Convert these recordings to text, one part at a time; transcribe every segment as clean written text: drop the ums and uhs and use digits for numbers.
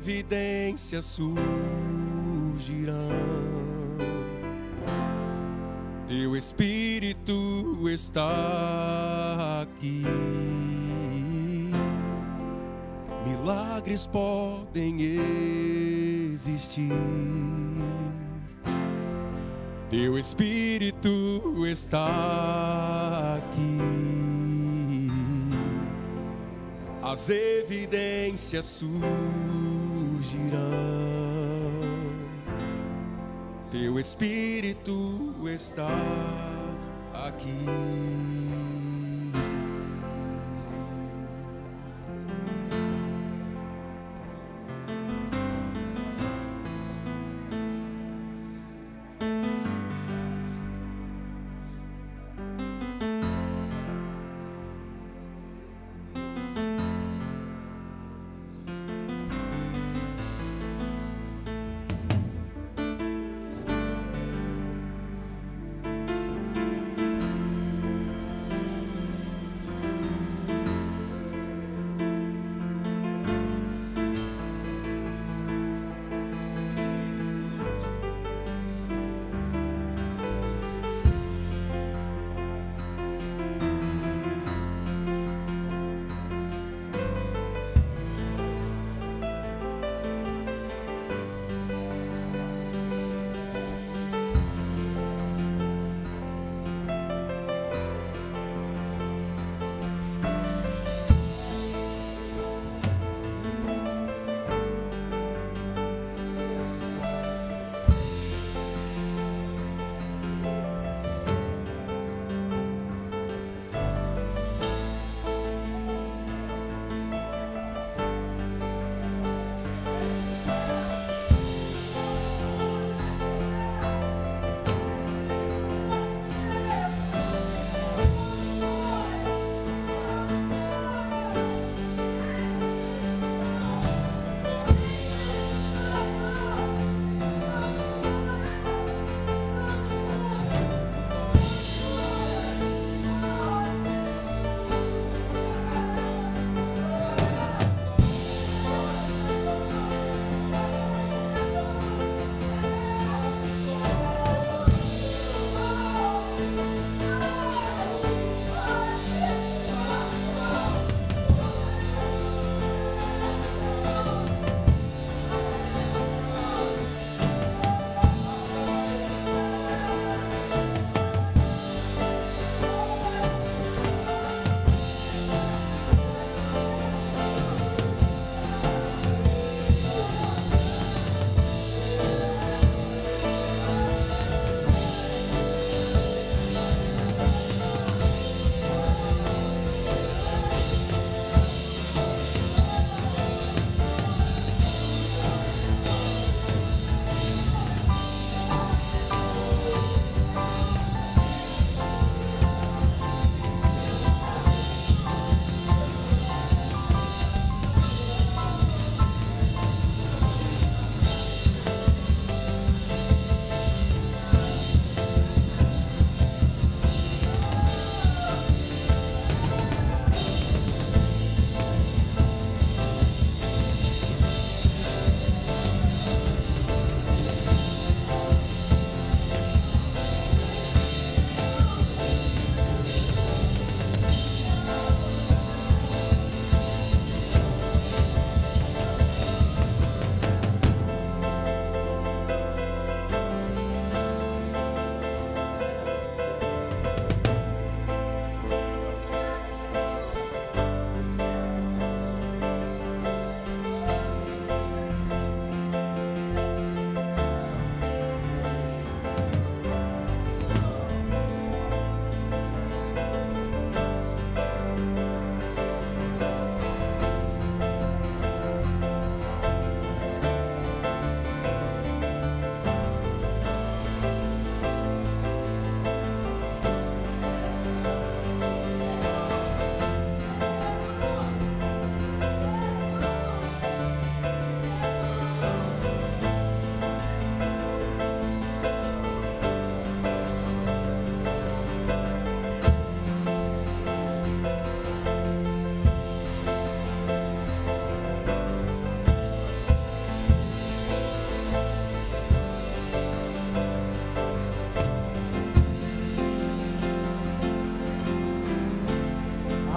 evidências surgirão. Teu Espírito está aqui. Milagres podem existir. Teu Espírito está aqui. As evidências surgirão. Teu Espírito está aqui.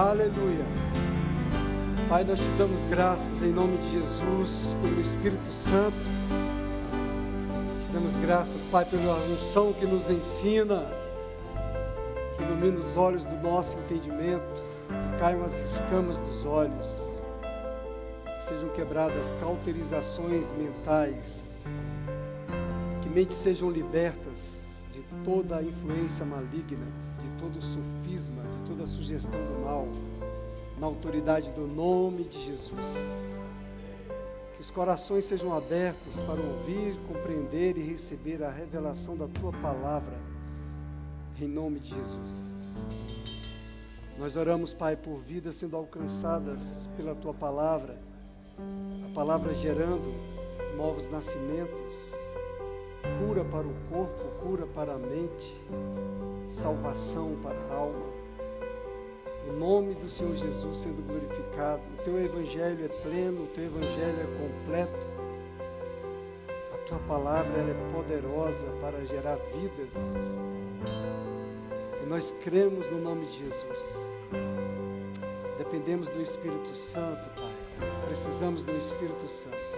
Aleluia. Pai, nós te damos graças em nome de Jesus, pelo Espírito Santo. Te damos graças, Pai, pela unção que nos ensina, que ilumina os olhos do nosso entendimento, que caiam as escamas dos olhos, que sejam quebradas cauterizações mentais, que mentes sejam libertas de toda a influência maligna, de todo o sofisma, de toda a sugestão do mal, na autoridade do nome de Jesus. Que os corações sejam abertos para ouvir, compreender e receber a revelação da Tua palavra, em nome de Jesus. Nós oramos, Pai, por vidas sendo alcançadas pela Tua palavra, a palavra gerando novos nascimentos, cura para o corpo, cura para a mente, salvação para a alma. O nome do Senhor Jesus sendo glorificado. O Teu Evangelho é pleno, o Teu Evangelho é completo. A Tua palavra ela é poderosa para gerar vidas. E nós cremos no nome de Jesus. Dependemos do Espírito Santo, Pai. Precisamos do Espírito Santo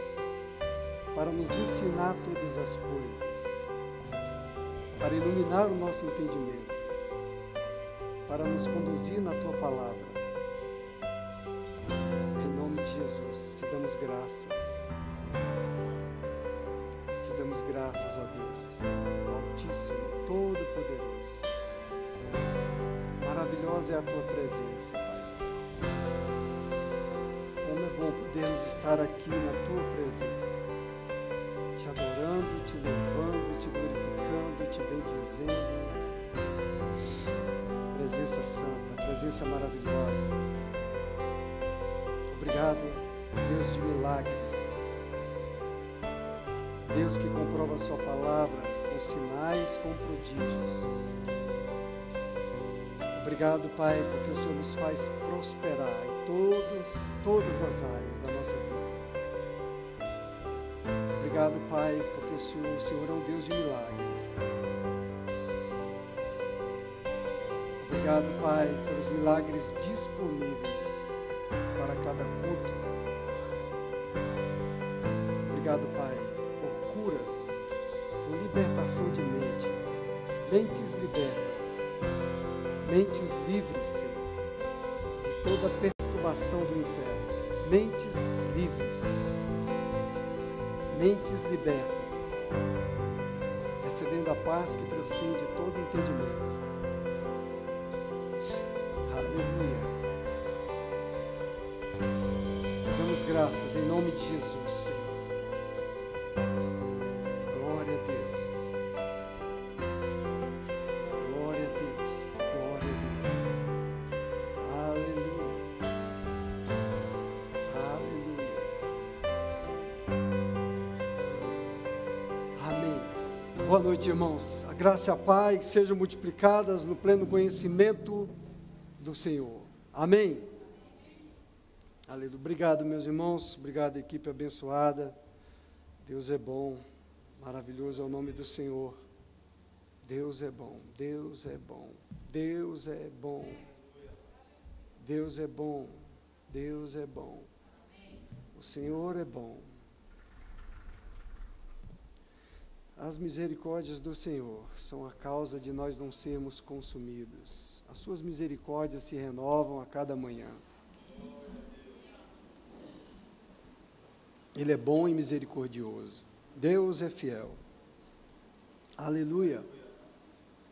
para nos ensinar todas as coisas, para iluminar o nosso entendimento, para nos conduzir na Tua palavra. Em nome de Jesus, te damos graças. Te damos graças, ó Deus, Altíssimo, Todo-Poderoso. Maravilhosa é a Tua presença, Pai. Como é bom podermos estar aqui na Tua presença, te adorando, te louvando, te glorificando, te bendizendo. Presença santa, presença maravilhosa. Obrigado, Deus de milagres. Deus que comprova a Sua palavra com sinais, com prodígios. Obrigado, Pai, porque o Senhor nos faz prosperar em todas as áreas da nossa vida. Obrigado, Pai, porque o Senhor é um Deus de milagres. Obrigado, Pai, pelos milagres disponíveis para cada culto. Obrigado, Pai, por curas, por libertação de mente, mentes libertas, mentes livres, Senhor, de toda perturbação do inferno, mentes livres, mentes libertas, recebendo a paz que transcende todo entendimento. Graças em nome de Jesus, Senhor. Glória a Deus. Glória a Deus. Glória a Deus. Aleluia. Aleluia. Amém. Boa noite, irmãos. A graça e a paz sejam multiplicadas no pleno conhecimento do Senhor. Amém. Aleluia. Obrigado, meus irmãos. Obrigado, equipe abençoada. Deus é bom. Maravilhoso é o nome do Senhor. Deus é bom. Deus é bom. Deus é bom. Deus é bom. Deus é bom. O Senhor é bom. As misericórdias do Senhor são a causa de nós não sermos consumidos. As suas misericórdias se renovam a cada manhã. Ele é bom e misericordioso. Deus é fiel. Aleluia.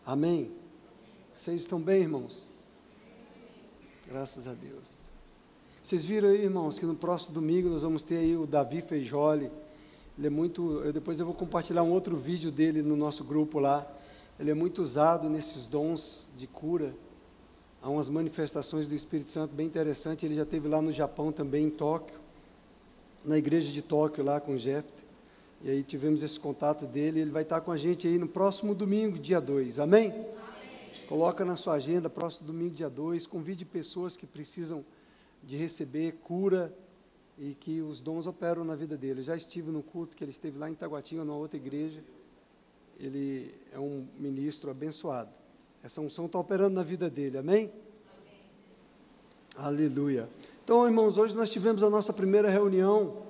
Amém. Vocês estão bem, irmãos? Graças a Deus. Vocês viram aí, irmãos, que no próximo domingo nós vamos ter aí o Davi Feijoli. Ele é muito... depois eu vou compartilhar um outro vídeo dele no nosso grupo lá. Ele é muito usado nesses dons de cura. Há umas manifestações do Espírito Santo bem interessantes. Ele já esteve lá no Japão também, em Tóquio, na igreja de Tóquio, lá com o Jeff. E aí tivemos esse contato dele. Ele vai estar com a gente aí no próximo domingo, dia 2. Amém? Amém. Coloca na sua agenda, próximo domingo, dia 2. Convide pessoas que precisam de receber cura e que os dons operam na vida dele. Eu já estive no culto que ele esteve lá em Taguatinga, numa outra igreja. Ele é um ministro abençoado. Essa unção está operando na vida dele. Amém? Aleluia. Então, irmãos, hoje nós tivemos a nossa primeira reunião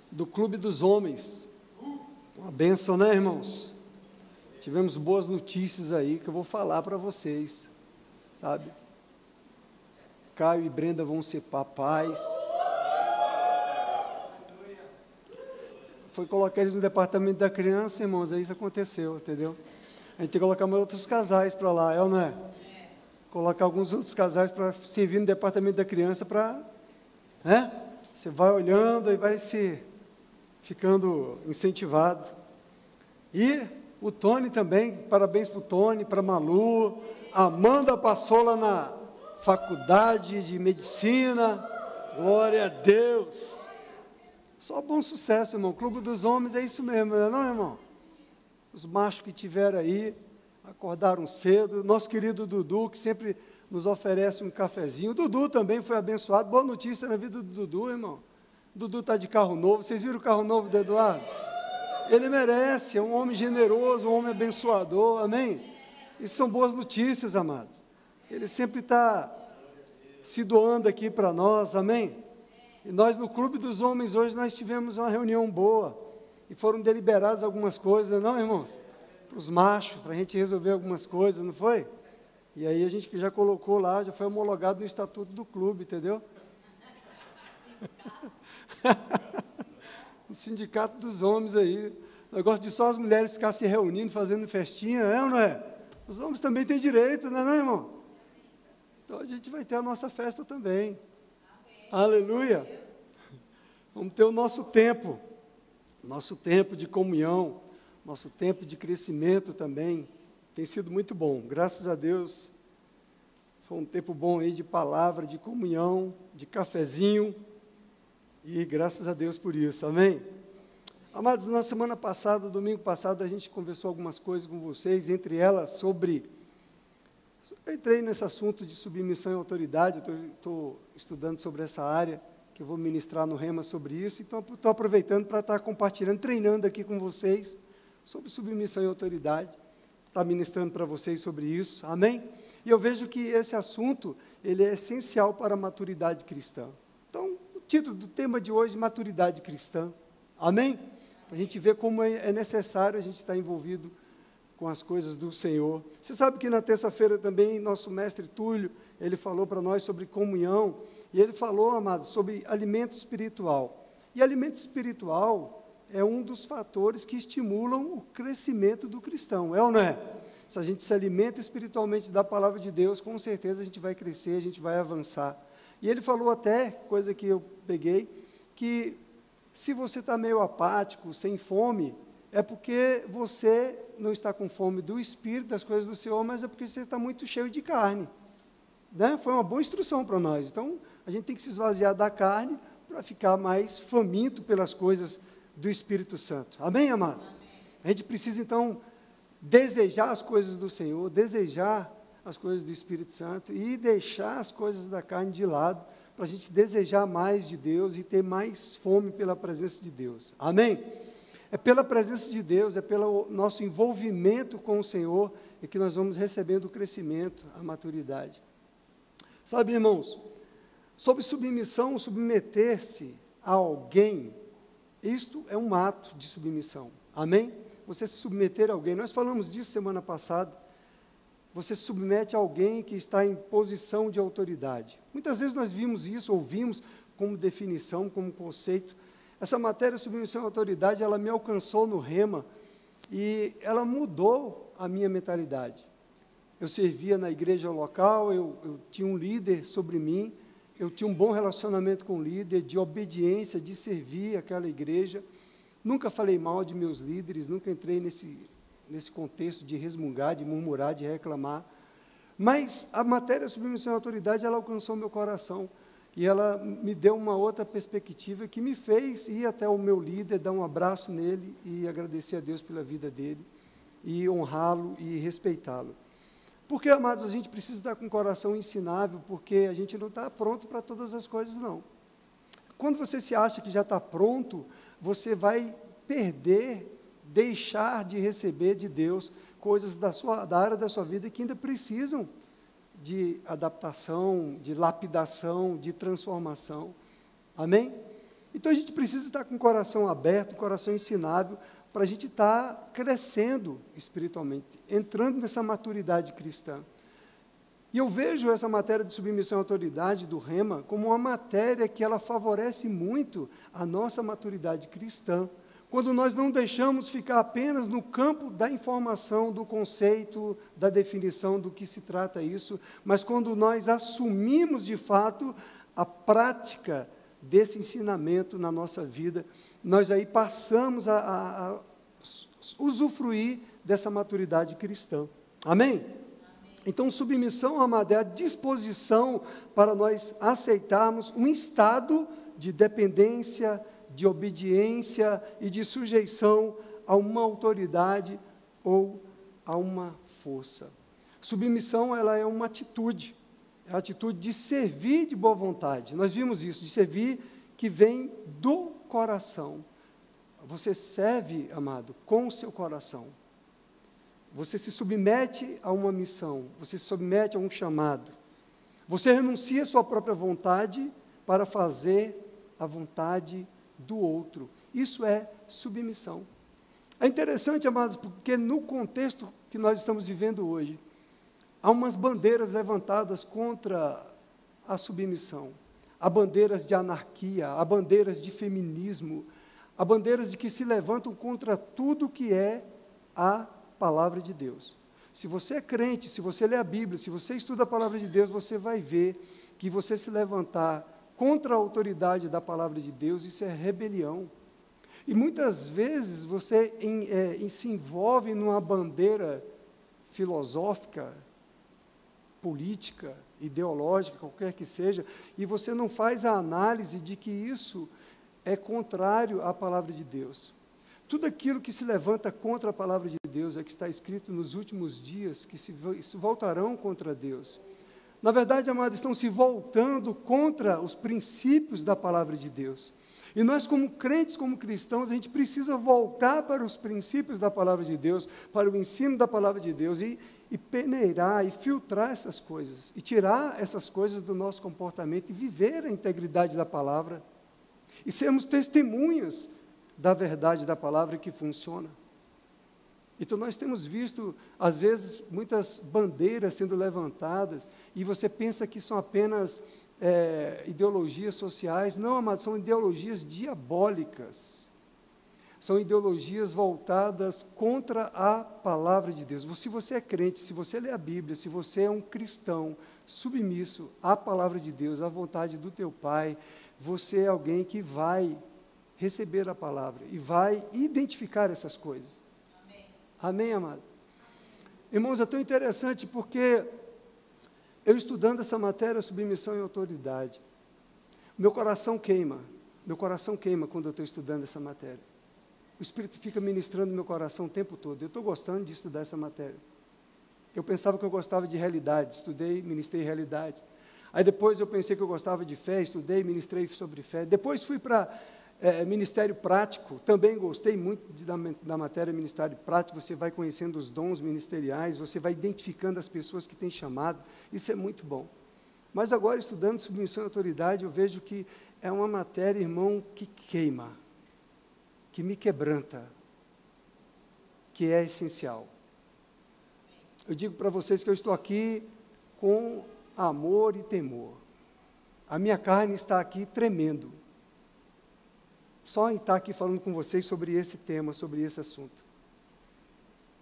do Clube dos Homens. Uma bênção, né, irmãos? Tivemos boas notícias aí que eu vou falar para vocês, sabe? Caio e Brenda vão ser papais. Foi colocar eles no departamento da criança, irmãos, aí isso aconteceu, entendeu? A gente tem que colocar mais outros casais para lá, é ou não é? Colocar alguns outros casais para servir no departamento da criança para, né? Você vai olhando e vai se ficando incentivado. E o Tony também, parabéns para o Tony, para a Malu. A Amanda passou lá na faculdade de medicina, glória a Deus. Só bom sucesso, irmão. Clube dos Homens é isso mesmo, não é não, irmão? Os machos que tiveram aí, acordaram cedo. Nosso querido Dudu, que sempre nos oferece um cafezinho. O Dudu também foi abençoado. Boa notícia na vida do Dudu, irmão. O Dudu está de carro novo. Vocês viram o carro novo do Eduardo? Ele merece, é um homem generoso, um homem abençoador, amém? Isso são boas notícias, amados. Ele sempre está se doando aqui para nós, amém? E nós no Clube dos Homens hoje nós tivemos uma reunião boa e foram deliberadas algumas coisas, não, irmãos? Para os machos, para a gente resolver algumas coisas, não foi? E aí a gente já colocou lá, já foi homologado no estatuto do clube, entendeu? O sindicato dos homens aí, negócio de só as mulheres ficar se reunindo, fazendo festinha, é ou não é? Os homens também têm direito, não é, não, irmão? Então a gente vai ter a nossa festa também. Aleluia! Vamos ter o nosso tempo de comunhão, nosso tempo de crescimento também. Tem sido muito bom, graças a Deus. Foi um tempo bom aí de palavra, de comunhão, de cafezinho, e graças a Deus por isso, amém? Amados, na semana passada, domingo passado, a gente conversou algumas coisas com vocês, entre elas sobre... Eu entrei nesse assunto de submissão e autoridade, estou estudando sobre essa área, que eu vou ministrar no Rema sobre isso, então estou aproveitando para estar compartilhando, treinando aqui com vocês sobre submissão e autoridade, estar ministrando para vocês sobre isso, amém? E eu vejo que esse assunto, ele é essencial para a maturidade cristã. Então, o título do tema de hoje, maturidade cristã, amém? A gente vê como é necessário a gente estar envolvido com as coisas do Senhor. Você sabe que na terça-feira também, nosso mestre Túlio, ele falou para nós sobre comunhão, e ele falou, amados, sobre alimento espiritual. E alimento espiritual é um dos fatores que estimulam o crescimento do cristão, é ou não é? Se a gente se alimenta espiritualmente da palavra de Deus, com certeza a gente vai crescer, a gente vai avançar. E ele falou até, coisa que eu peguei, que se você está meio apático, sem fome, é porque você não está com fome do Espírito, das coisas do Senhor, mas é porque você está muito cheio de carne. Né? Foi uma boa instrução para nós. Então, a gente tem que se esvaziar da carne para ficar mais faminto pelas coisas do Espírito Santo. Amém, amados? Amém. A gente precisa, então, desejar as coisas do Senhor, desejar as coisas do Espírito Santo e deixar as coisas da carne de lado, para a gente desejar mais de Deus e ter mais fome pela presença de Deus. Amém? É pela presença de Deus, é pelo nosso envolvimento com o Senhor, é que nós vamos recebendo o crescimento, a maturidade. Sabe, irmãos, sobre submissão, submeter-se a alguém, isto é um ato de submissão. Amém? Você se submeter a alguém, nós falamos disso semana passada, você se submete a alguém que está em posição de autoridade. Muitas vezes nós vimos isso, ouvimos como definição, como conceito. Essa matéria, submissão à autoridade, ela me alcançou no Rema e ela mudou a minha mentalidade. Eu servia na igreja local, eu tinha um líder sobre mim, eu tinha um bom relacionamento com o líder, de obediência, de servir aquela igreja. Nunca falei mal de meus líderes, nunca entrei nesse contexto de resmungar, de murmurar, de reclamar. Mas a matéria submissão à autoridade, ela alcançou meu coração. E ela me deu uma outra perspectiva que me fez ir até o meu líder, dar um abraço nele e agradecer a Deus pela vida dele, e honrá-lo e respeitá-lo. Porque, amados, a gente precisa estar com o coração ensinável, porque a gente não está pronto para todas as coisas, não. Quando você se acha que já está pronto, você vai deixar de receber de Deus coisas da área da sua vida que ainda precisam de adaptação, de lapidação, de transformação. Amém? Então a gente precisa estar com o coração aberto, o coração ensinável, para a gente estar crescendo espiritualmente, entrando nessa maturidade cristã. E eu vejo essa matéria de submissão à autoridade do Rema como uma matéria que ela favorece muito a nossa maturidade cristã. Quando nós não deixamos ficar apenas no campo da informação, do conceito, da definição do que se trata isso, mas quando nós assumimos de fato a prática desse ensinamento na nossa vida, nós aí passamos a usufruir dessa maturidade cristã. Amém? Então, submissão, amado, é a disposição para nós aceitarmos um estado de dependência, de obediência e de sujeição a uma autoridade ou a uma força. Submissão, ela é uma atitude, é a atitude de servir de boa vontade. Nós vimos isso, de servir que vem do coração. Você serve, amado, com o seu coração. Você se submete a uma missão, você se submete a um chamado. Você renuncia à sua própria vontade para fazer a vontade do outro. Isso é submissão. É interessante, amados, porque no contexto que nós estamos vivendo hoje, há umas bandeiras levantadas contra a submissão. Há bandeiras de anarquia, há bandeiras de feminismo, há bandeiras de que se levantam contra tudo que é a palavra de Deus. Se você é crente, se você lê a Bíblia, se você estuda a palavra de Deus, você vai ver que você se levantar contra a autoridade da palavra de Deus, isso é rebelião. E muitas vezes você se envolve numa bandeira filosófica, política, ideológica, qualquer que seja, e você não faz a análise de que isso é contrário à palavra de Deus. Tudo aquilo que se levanta contra a palavra de Deus é que está escrito nos últimos dias, que se voltarão contra Deus. Na verdade, amados, estão se voltando contra os princípios da palavra de Deus. E nós, como crentes, como cristãos, a gente precisa voltar para os princípios da palavra de Deus, para o ensino da palavra de Deus, e peneirar, e filtrar essas coisas, e tirar essas coisas do nosso comportamento, e viver a integridade da palavra, e sermos testemunhas da verdade da palavra que funciona. Então, nós temos visto, às vezes, muitas bandeiras sendo levantadas, e você pensa que são apenas ideologias sociais. Não, amados, são ideologias diabólicas. São ideologias voltadas contra a palavra de Deus. Se você é crente, se você lê a Bíblia, se você é um cristão submisso à palavra de Deus, à vontade do teu Pai, você é alguém que vai receber a palavra e vai identificar essas coisas. Amém, amém, amado? Irmãos, é tão interessante porque eu estudando essa matéria, submissão e autoridade, meu coração queima quando eu estou estudando essa matéria. O Espírito fica ministrando no meu coração o tempo todo. Eu estou gostando de estudar essa matéria. Eu pensava que eu gostava de realidade, estudei, ministrei realidades. Aí depois eu pensei que eu gostava de fé, estudei, ministrei sobre fé. Depois fui para ministério prático, também gostei muito da matéria ministério prático. Você vai conhecendo os dons ministeriais, você vai identificando as pessoas que têm chamado, isso é muito bom. Mas agora, estudando submissão e autoridade, eu vejo que é uma matéria, irmão, que queima, que me quebranta, que é essencial. Eu digo para vocês que eu estou aqui com amor e temor. A minha carne está aqui tremendo, só em estar aqui falando com vocês sobre esse tema, sobre esse assunto.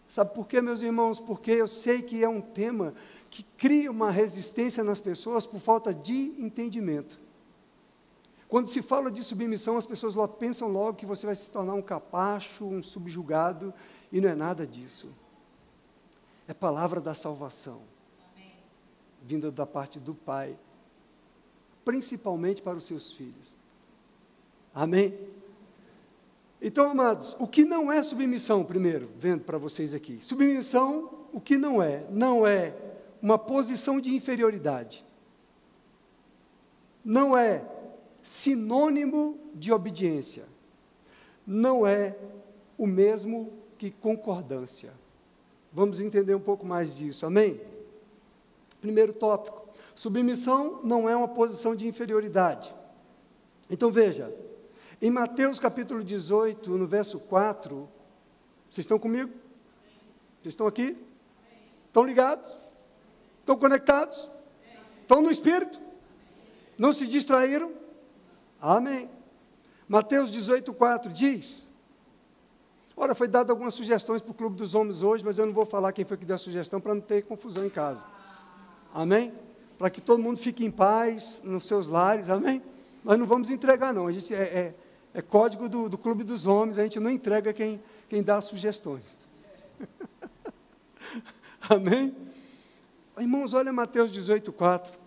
Sabe por quê, meus irmãos? Porque eu sei que é um tema que cria uma resistência nas pessoas por falta de entendimento. Quando se fala de submissão, as pessoas lá pensam logo que você vai se tornar um capacho, um subjugado, e não é nada disso. É palavra da salvação, amém, vinda da parte do Pai, principalmente para os seus filhos. Amém? Então, amados, o que não é submissão, primeiro, vendo para vocês aqui. Submissão, o que não é? Não é uma posição de inferioridade. Não é sinônimo de obediência. Não é o mesmo que concordância. Vamos entender um pouco mais disso, amém? Primeiro tópico, submissão não é uma posição de inferioridade. Então veja, em Mateus capítulo 18, no verso 4, vocês estão comigo? Vocês estão aqui? Estão ligados? Estão conectados? Estão no Espírito? Não se distraíram? Amém. Mateus 18, 4 diz... Ora, foi dado algumas sugestões para o Clube dos Homens hoje, mas eu não vou falar quem foi que deu a sugestão para não ter confusão em casa. Amém? Para que todo mundo fique em paz nos seus lares, amém? Nós não vamos entregar, não. A gente é código do Clube dos Homens, a gente não entrega quem dá as sugestões. Amém? Irmãos, olha Mateus 18, 4.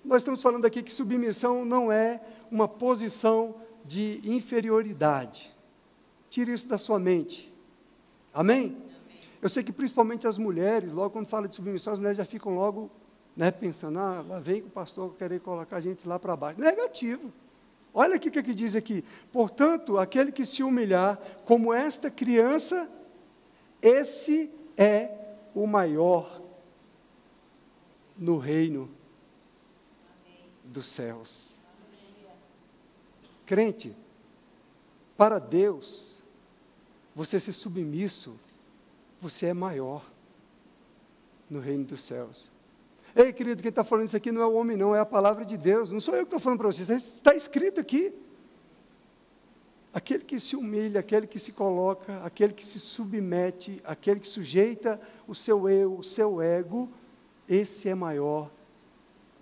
Nós estamos falando aqui que submissão não é uma posição de inferioridade. Tire isso da sua mente. Amém? Eu sei que principalmente as mulheres, logo quando fala de submissão, as mulheres já ficam logo, né, pensando, lá vem o pastor querer colocar a gente lá para baixo. Negativo. Olha aqui o que diz aqui. Portanto, aquele que se humilhar como esta criança, esse é o maior no reino dos céus. Crente, para Deus, você ser submisso, você é maior no reino dos céus. Ei, querido, quem está falando isso aqui não é o homem, não, é a palavra de Deus. Não sou eu que estou falando para vocês, está escrito aqui. Aquele que se humilha, aquele que se coloca, aquele que se submete, aquele que sujeita o seu eu, o seu ego, esse é maior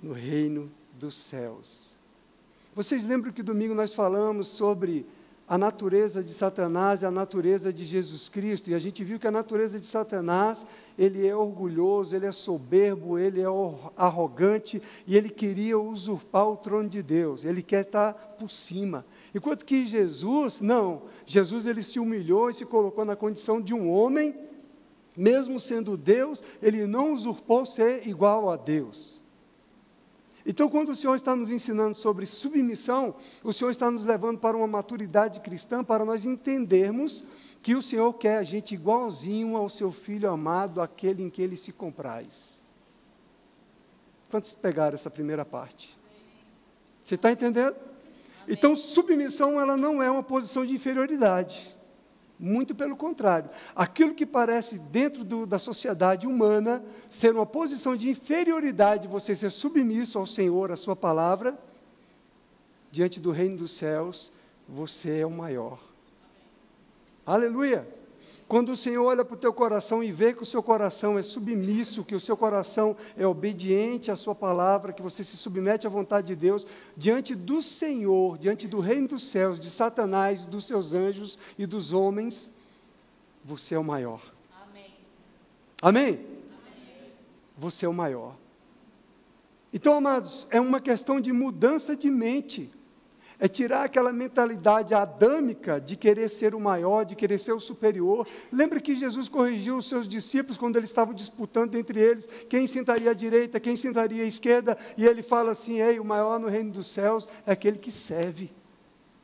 no reino dos céus. Vocês lembram que domingo nós falamos sobre a natureza de Satanás e a natureza de Jesus Cristo, e a gente viu que a natureza de Satanás, ele é orgulhoso, ele é soberbo, ele é arrogante, e ele queria usurpar o trono de Deus, ele quer estar por cima. Enquanto que Jesus, não, Jesus ele se humilhou e se colocou na condição de um homem, mesmo sendo Deus, ele não usurpou ser igual a Deus. Então, quando o Senhor está nos ensinando sobre submissão, o Senhor está nos levando para uma maturidade cristã, para nós entendermos que o Senhor quer a gente igualzinho ao seu Filho amado, aquele em que Ele se compraz. Quantos pegaram essa primeira parte? Você está entendendo? Então, submissão, ela não é uma posição de inferioridade. Muito pelo contrário. Aquilo que parece dentro da sociedade humana ser uma posição de inferioridade, você ser submisso ao Senhor, à sua palavra, diante do reino dos céus, você é o maior. Aleluia! Quando o Senhor olha para o teu coração e vê que o seu coração é submisso, que o seu coração é obediente à sua palavra, que você se submete à vontade de Deus, diante do Senhor, diante do reino dos céus, de Satanás, dos seus anjos e dos homens, você é o maior. Amém? Amém? Você é o maior. Então, amados, é uma questão de mudança de mente. É tirar aquela mentalidade adâmica de querer ser o maior, de querer ser o superior. Lembra que Jesus corrigiu os seus discípulos quando eles estavam disputando entre eles, quem sentaria à direita, quem sentaria à esquerda, e ele fala assim, ei, o maior no reino dos céus é aquele que serve,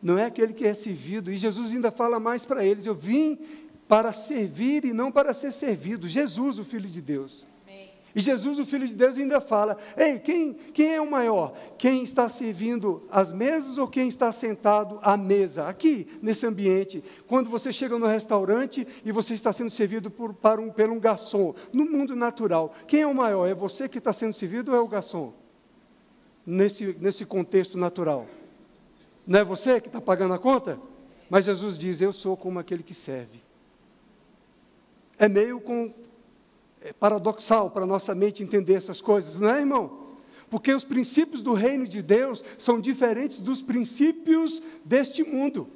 não é aquele que é servido. E Jesus ainda fala mais para eles, eu vim para servir e não para ser servido. Jesus, o Filho de Deus. E Jesus, o Filho de Deus, ainda fala, ei, quem é o maior? Quem está servindo as mesas ou quem está sentado à mesa? Aqui, nesse ambiente, quando você chega no restaurante e você está sendo servido por um garçom, no mundo natural, quem é o maior? É você que está sendo servido ou é o garçom? Nesse contexto natural. Não é você que está pagando a conta? Mas Jesus diz, eu sou como aquele que serve. É meio paradoxal para a nossa mente entender essas coisas, não é, irmão? Porque os princípios do reino de Deus são diferentes dos princípios deste mundo.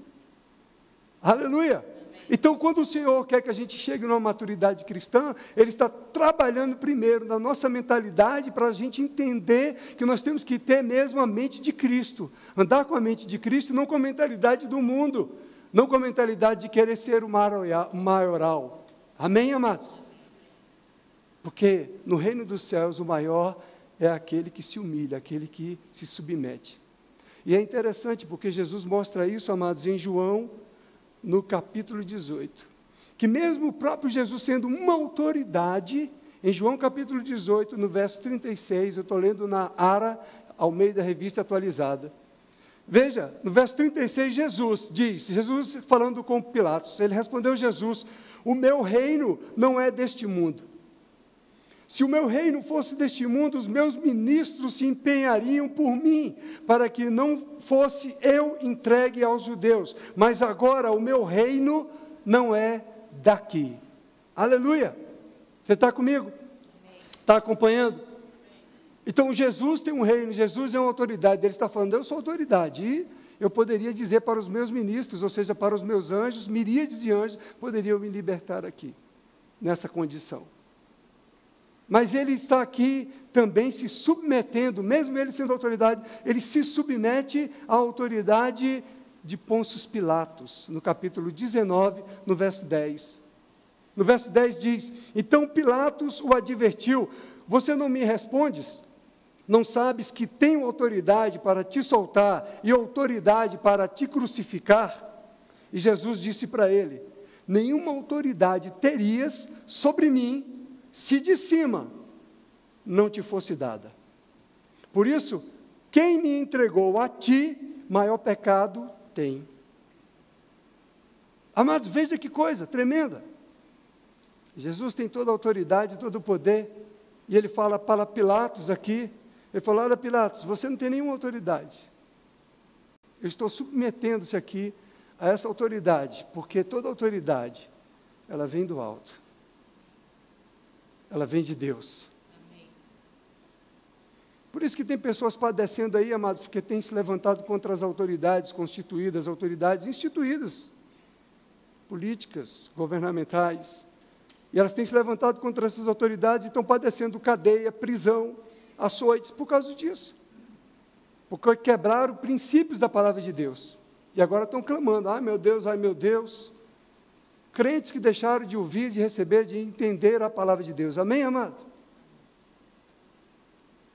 Aleluia! Então, quando o Senhor quer que a gente chegue numa maturidade cristã, Ele está trabalhando primeiro na nossa mentalidade para a gente entender que nós temos que ter mesmo a mente de Cristo. Andar com a mente de Cristo, não com a mentalidade do mundo, não com a mentalidade de querer ser o maioral. Amém, amados? Porque no reino dos céus o maior é aquele que se humilha, aquele que se submete. E é interessante porque Jesus mostra isso, amados, em João, no capítulo 18. Que mesmo o próprio Jesus sendo uma autoridade, Em João capítulo 18, no verso 36, eu estou lendo na Ara, ao meio da revista atualizada. Veja, no verso 36, Jesus falando com Pilatos, ele respondeu Jesus: o meu reino não é deste mundo. Se o meu reino fosse deste mundo, os meus ministros se empenhariam por mim, para que não fosse eu entregue aos judeus. Mas agora o meu reino não é daqui. Aleluia! Você está comigo? Está acompanhando? Então Jesus tem um reino, Jesus é uma autoridade. Ele está falando: eu sou autoridade. E eu poderia dizer para os meus ministros, ou seja, para os meus anjos, miríades de anjos, poderiam me libertar aqui, nessa condição. Mas ele está aqui também se submetendo, mesmo ele sendo autoridade, ele se submete à autoridade de Pôncio Pilatos, no capítulo 19, no verso 10. No verso 10 diz: então Pilatos o advertiu: você não me respondes? Não sabes que tenho autoridade para te soltar e autoridade para te crucificar? E Jesus disse para ele: nenhuma autoridade terias sobre mim se de cima não te fosse dada. Por isso, quem me entregou a ti, maior pecado tem. Amados, veja que coisa tremenda. Jesus tem toda a autoridade, todo o poder, e ele fala para Pilatos aqui, ele falou: olha, Pilatos, você não tem nenhuma autoridade. Eu estou submetendo-se aqui a essa autoridade, porque toda autoridade, ela vem do alto. Ela vem de Deus. Amém. Por isso que tem pessoas padecendo aí, amados, porque têm se levantado contra as autoridades constituídas, autoridades instituídas, políticas, governamentais. E elas têm se levantado contra essas autoridades e estão padecendo cadeia, prisão, açoites por causa disso. Porque quebraram princípios da palavra de Deus. E agora estão clamando: ai meu Deus, ai meu Deus. Crentes que deixaram de ouvir, de receber, de entender a palavra de Deus. Amém, amado?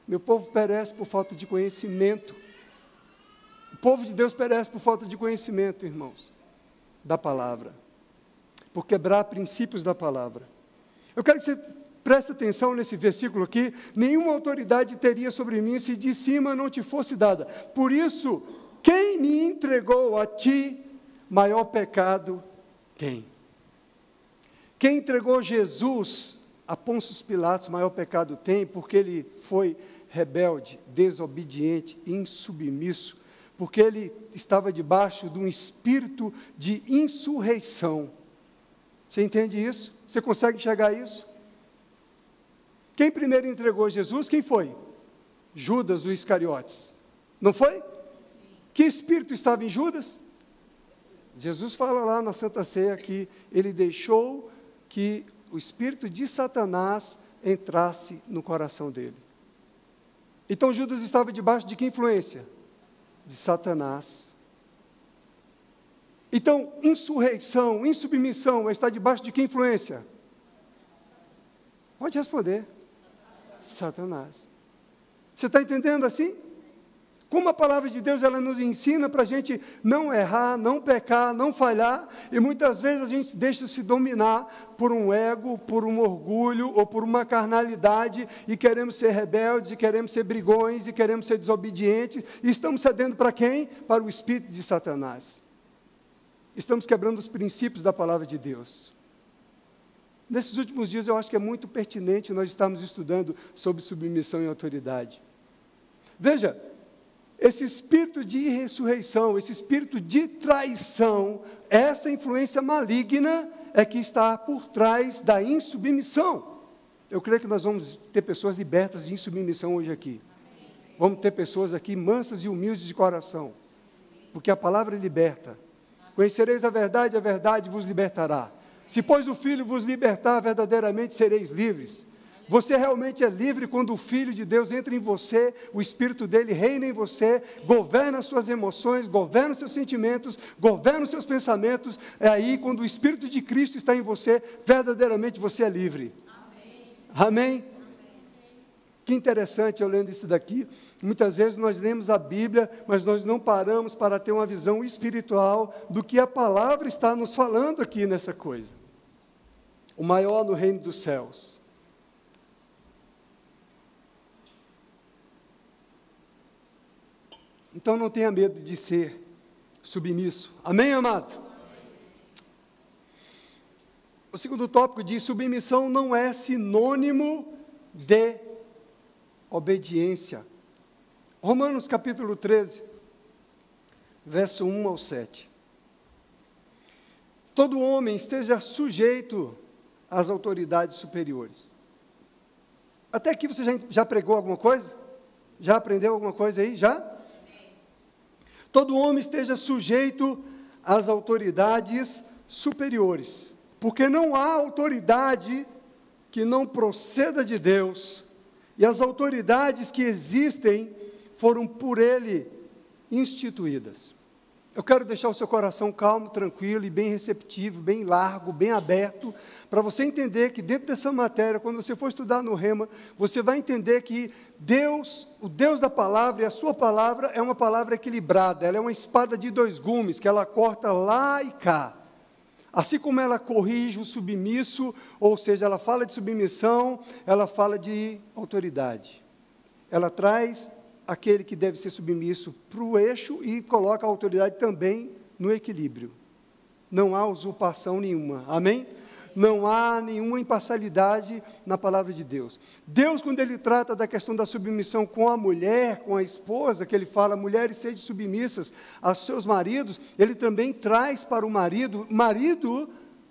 Meu povo perece por falta de conhecimento. O povo de Deus perece por falta de conhecimento, irmãos, da palavra. Por quebrar princípios da palavra. Eu quero que você preste atenção nesse versículo aqui: nenhuma autoridade teria sobre mim se de cima não te fosse dada. Por isso, quem me entregou a ti, maior pecado tem. Quem entregou Jesus a Pôncio Pilatos, maior pecado tem, porque ele foi rebelde, desobediente, insubmisso, porque ele estava debaixo de um espírito de insurreição. Você entende isso? Você consegue enxergar isso? Quem primeiro entregou Jesus? Quem foi? Judas, o Iscariotes. Não foi? Que espírito estava em Judas? Jesus fala lá na Santa Ceia que ele deixou que o espírito de Satanás entrasse no coração dele. Então Judas estava debaixo de que influência? De Satanás. Então, insurreição, insubmissão, está debaixo de que influência? Pode responder. Satanás. Você está entendendo assim? Como a palavra de Deus, ela nos ensina para a gente não errar, não pecar, não falhar, e muitas vezes a gente deixa se dominar por um ego, por um orgulho, ou por uma carnalidade, e queremos ser rebeldes, e queremos ser brigões, e queremos ser desobedientes, e estamos cedendo para quem? Para o espírito de Satanás. Estamos quebrando os princípios da palavra de Deus. Nesses últimos dias eu acho que é muito pertinente nós estarmos estudando sobre submissão e autoridade. Veja, esse espírito de ressurreição, esse espírito de traição, essa influência maligna é que está por trás da insubmissão. Eu creio que nós vamos ter pessoas libertas de insubmissão hoje aqui. Vamos ter pessoas aqui mansas e humildes de coração, porque a palavra liberta. Conhecereis a verdade vos libertará. Se, pois, o Filho vos libertar, verdadeiramente sereis livres. Você realmente é livre quando o Filho de Deus entra em você, o Espírito dele reina em você, governa as suas emoções, governa os seus sentimentos, governa os seus pensamentos. É aí, quando o Espírito de Cristo está em você, verdadeiramente você é livre. Amém? Que interessante eu lendo isso daqui. Muitas vezes nós lemos a Bíblia, mas nós não paramos para ter uma visão espiritual do que a palavra está nos falando aqui nessa coisa. O maior no reino dos céus Então não tenha medo de ser submisso. Amém, amado? O segundo tópico diz: submissão não é sinônimo de obediência. Romanos capítulo 13, verso 1 ao 7. Todo homem esteja sujeito às autoridades superiores. Até aqui você já pregou alguma coisa? Já aprendeu alguma coisa aí? Já? Todo homem esteja sujeito às autoridades superiores, porque não há autoridade que não proceda de Deus, e as autoridades que existem foram por Ele instituídas. Eu quero deixar o seu coração calmo, tranquilo e bem receptivo, bem largo, bem aberto, para você entender que dentro dessa matéria, quando você for estudar no Rema, você vai entender que Deus, o Deus da palavra, e a sua palavra é uma palavra equilibrada, ela é uma espada de dois gumes, que ela corta lá e cá. Assim como ela corrige o submisso, ou seja, ela fala de submissão, ela fala de autoridade. Ela traz aquele que deve ser submisso para o eixo e coloca a autoridade também no equilíbrio. Não há usurpação nenhuma, amém? Não há nenhuma imparcialidade na palavra de Deus. Deus, quando Ele trata da questão da submissão com a mulher, com a esposa, que Ele fala, mulheres sejam submissas aos seus maridos, Ele também traz para o marido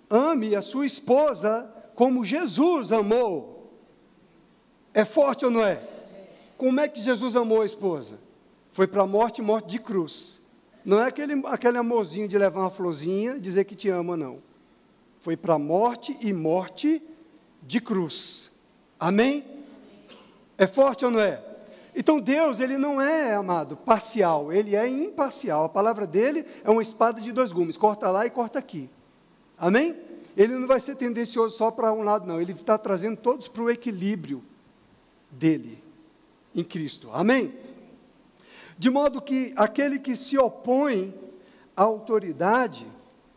ame a sua esposa como Jesus amou. É forte ou não é? Como é que Jesus amou a esposa? Foi para a morte, morte de cruz. Não é aquele amorzinho de levar uma florzinha e dizer que te ama, não. Foi para a morte e morte de cruz. Amém? É forte ou não é? Então Deus, Ele não é, amado, parcial, Ele é imparcial. A palavra dEle é uma espada de dois gumes, corta lá e corta aqui. Amém? Ele não vai ser tendencioso só para um lado, não. Ele está trazendo todos para o equilíbrio dEle, em Cristo. Amém? De modo que aquele que se opõe à autoridade,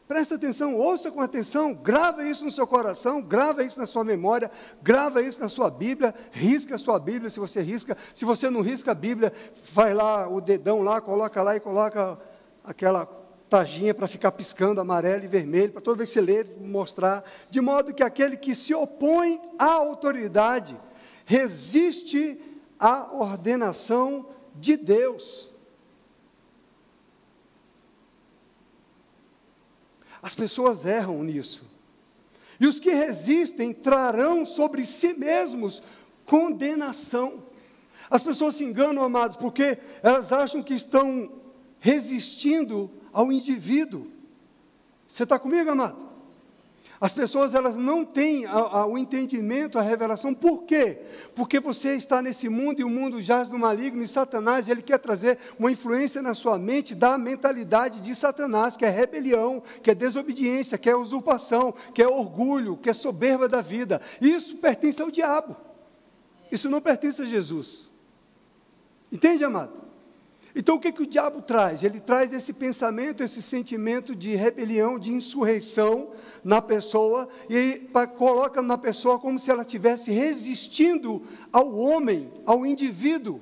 presta atenção, ouça com atenção, grava isso no seu coração, grava isso na sua memória, grava isso na sua Bíblia, risca a sua Bíblia se você risca. Se você não risca a Bíblia, vai lá o dedão lá, coloca lá e coloca aquela taginha para ficar piscando amarelo e vermelho, para toda vez que você ler, mostrar. De modo que aquele que se opõe à autoridade resiste à ordenação de Deus. As pessoas erram nisso. E os que resistem trarão sobre si mesmos condenação. As pessoas se enganam, amados, porque elas acham que estão resistindo ao indivíduo. Você está comigo, amado? As pessoas, elas não têm o entendimento, a revelação. Por quê? Porque você está nesse mundo e o mundo jaz no maligno, e Satanás, ele quer trazer uma influência na sua mente da mentalidade de Satanás, que é rebelião, que é desobediência, que é usurpação, que é orgulho, que é soberba da vida. Isso pertence ao diabo. Isso não pertence a Jesus. Entende, amado? Então, o que o diabo traz? Ele traz esse pensamento, esse sentimento de rebelião, de insurreição na pessoa, e coloca na pessoa como se ela estivesse resistindo ao homem, ao indivíduo,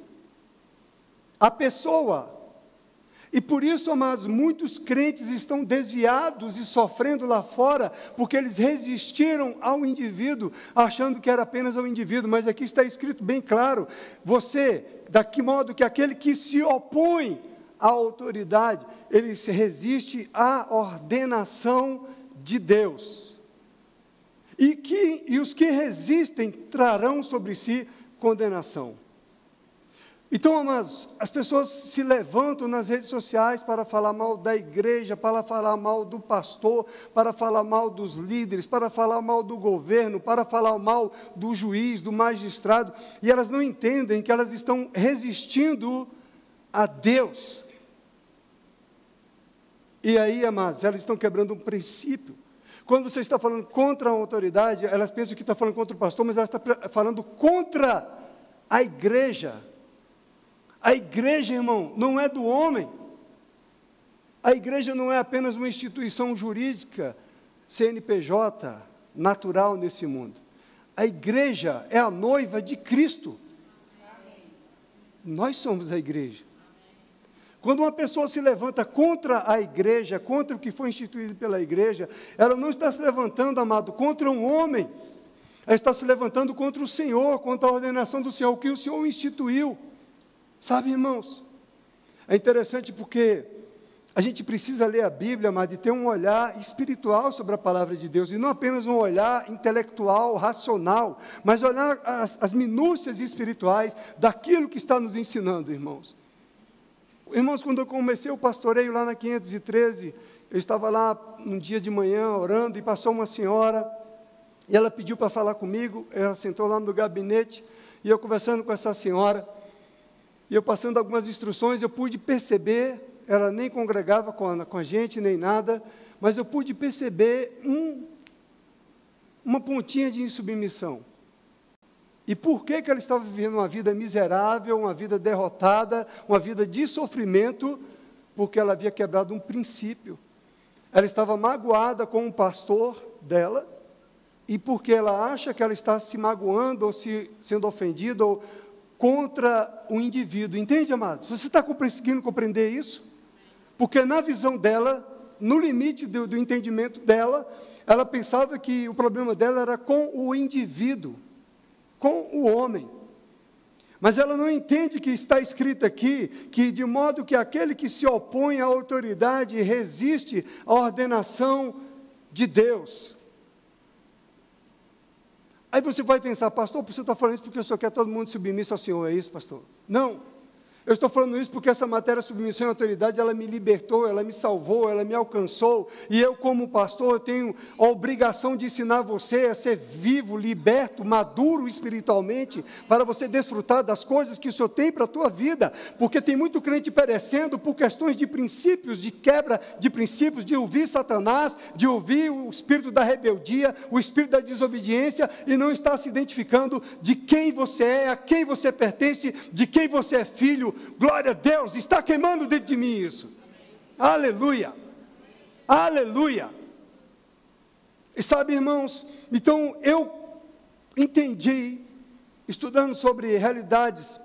à pessoa. E por isso, amados, muitos crentes estão desviados e sofrendo lá fora, porque eles resistiram ao indivíduo, achando que era apenas ao indivíduo, mas aqui está escrito bem claro, da que modo que aquele que se opõe à autoridade, ele se resiste à ordenação de Deus. E os que resistem trarão sobre si condenação. Então, amados, as pessoas se levantam nas redes sociais para falar mal da igreja, para falar mal do pastor, para falar mal dos líderes, para falar mal do governo, para falar mal do juiz, do magistrado, e elas não entendem que elas estão resistindo a Deus. E aí, amados, elas estão quebrando um princípio. Quando você está falando contra a autoridade, elas pensam que está falando contra o pastor, mas ela está falando contra a igreja. A igreja, irmão, não é do homem. A igreja não é apenas uma instituição jurídica, CNPJ, natural nesse mundo. A igreja é a noiva de Cristo. Nós somos a igreja. Quando uma pessoa se levanta contra a igreja, contra o que foi instituído pela igreja, ela não está se levantando, amado, contra um homem. Ela está se levantando contra o Senhor, contra a ordenação do Senhor, o que o Senhor instituiu. Sabe, irmãos? É interessante porque a gente precisa ler a Bíblia, amado, e ter um olhar espiritual sobre a palavra de Deus, e não apenas um olhar intelectual, racional, mas olhar as minúcias espirituais daquilo que está nos ensinando, irmãos. Irmãos, quando eu comecei o pastoreio lá na 513, eu estava lá um dia de manhã orando e passou uma senhora, e ela pediu para falar comigo, ela sentou lá no gabinete, e eu conversando com essa senhora, e eu passando algumas instruções, eu pude perceber, ela nem congregava com a gente, nem nada, mas eu pude perceber uma pontinha de insubmissão. E por que ela estava vivendo uma vida miserável, uma vida derrotada, uma vida de sofrimento? Porque ela havia quebrado um princípio. Ela estava magoada com o pastor dela, e porque ela acha que ela está se magoando, ou sendo ofendida, ou contra o indivíduo. Entende, amado? Você está conseguindo compreender isso? Porque na visão dela, no limite do entendimento dela, ela pensava que o problema dela era com o indivíduo, com o homem. Mas ela não entende que está escrito aqui, que de modo que aquele que se opõe à autoridade resiste à ordenação de Deus. Aí você vai pensar, pastor, você está falando isso porque o senhor quer todo mundo submisso ao Senhor, é isso, pastor? Não. Eu estou falando isso porque essa matéria, submissão e autoridade, ela me libertou, ela me salvou, ela me alcançou, e eu, como pastor, eu tenho a obrigação de ensinar você a ser vivo, liberto, maduro espiritualmente, para você desfrutar das coisas que o Senhor tem para a tua vida, porque tem muito crente perecendo por questões de princípios, de quebra de princípios, de ouvir Satanás, de ouvir o espírito da rebeldia, o espírito da desobediência, e não está se identificando de quem você é, a quem você pertence, de quem você é filho. Glória a Deus, está queimando dentro de mim isso. Aleluia, aleluia. E sabe, irmãos, então eu entendi, estudando sobre realidades,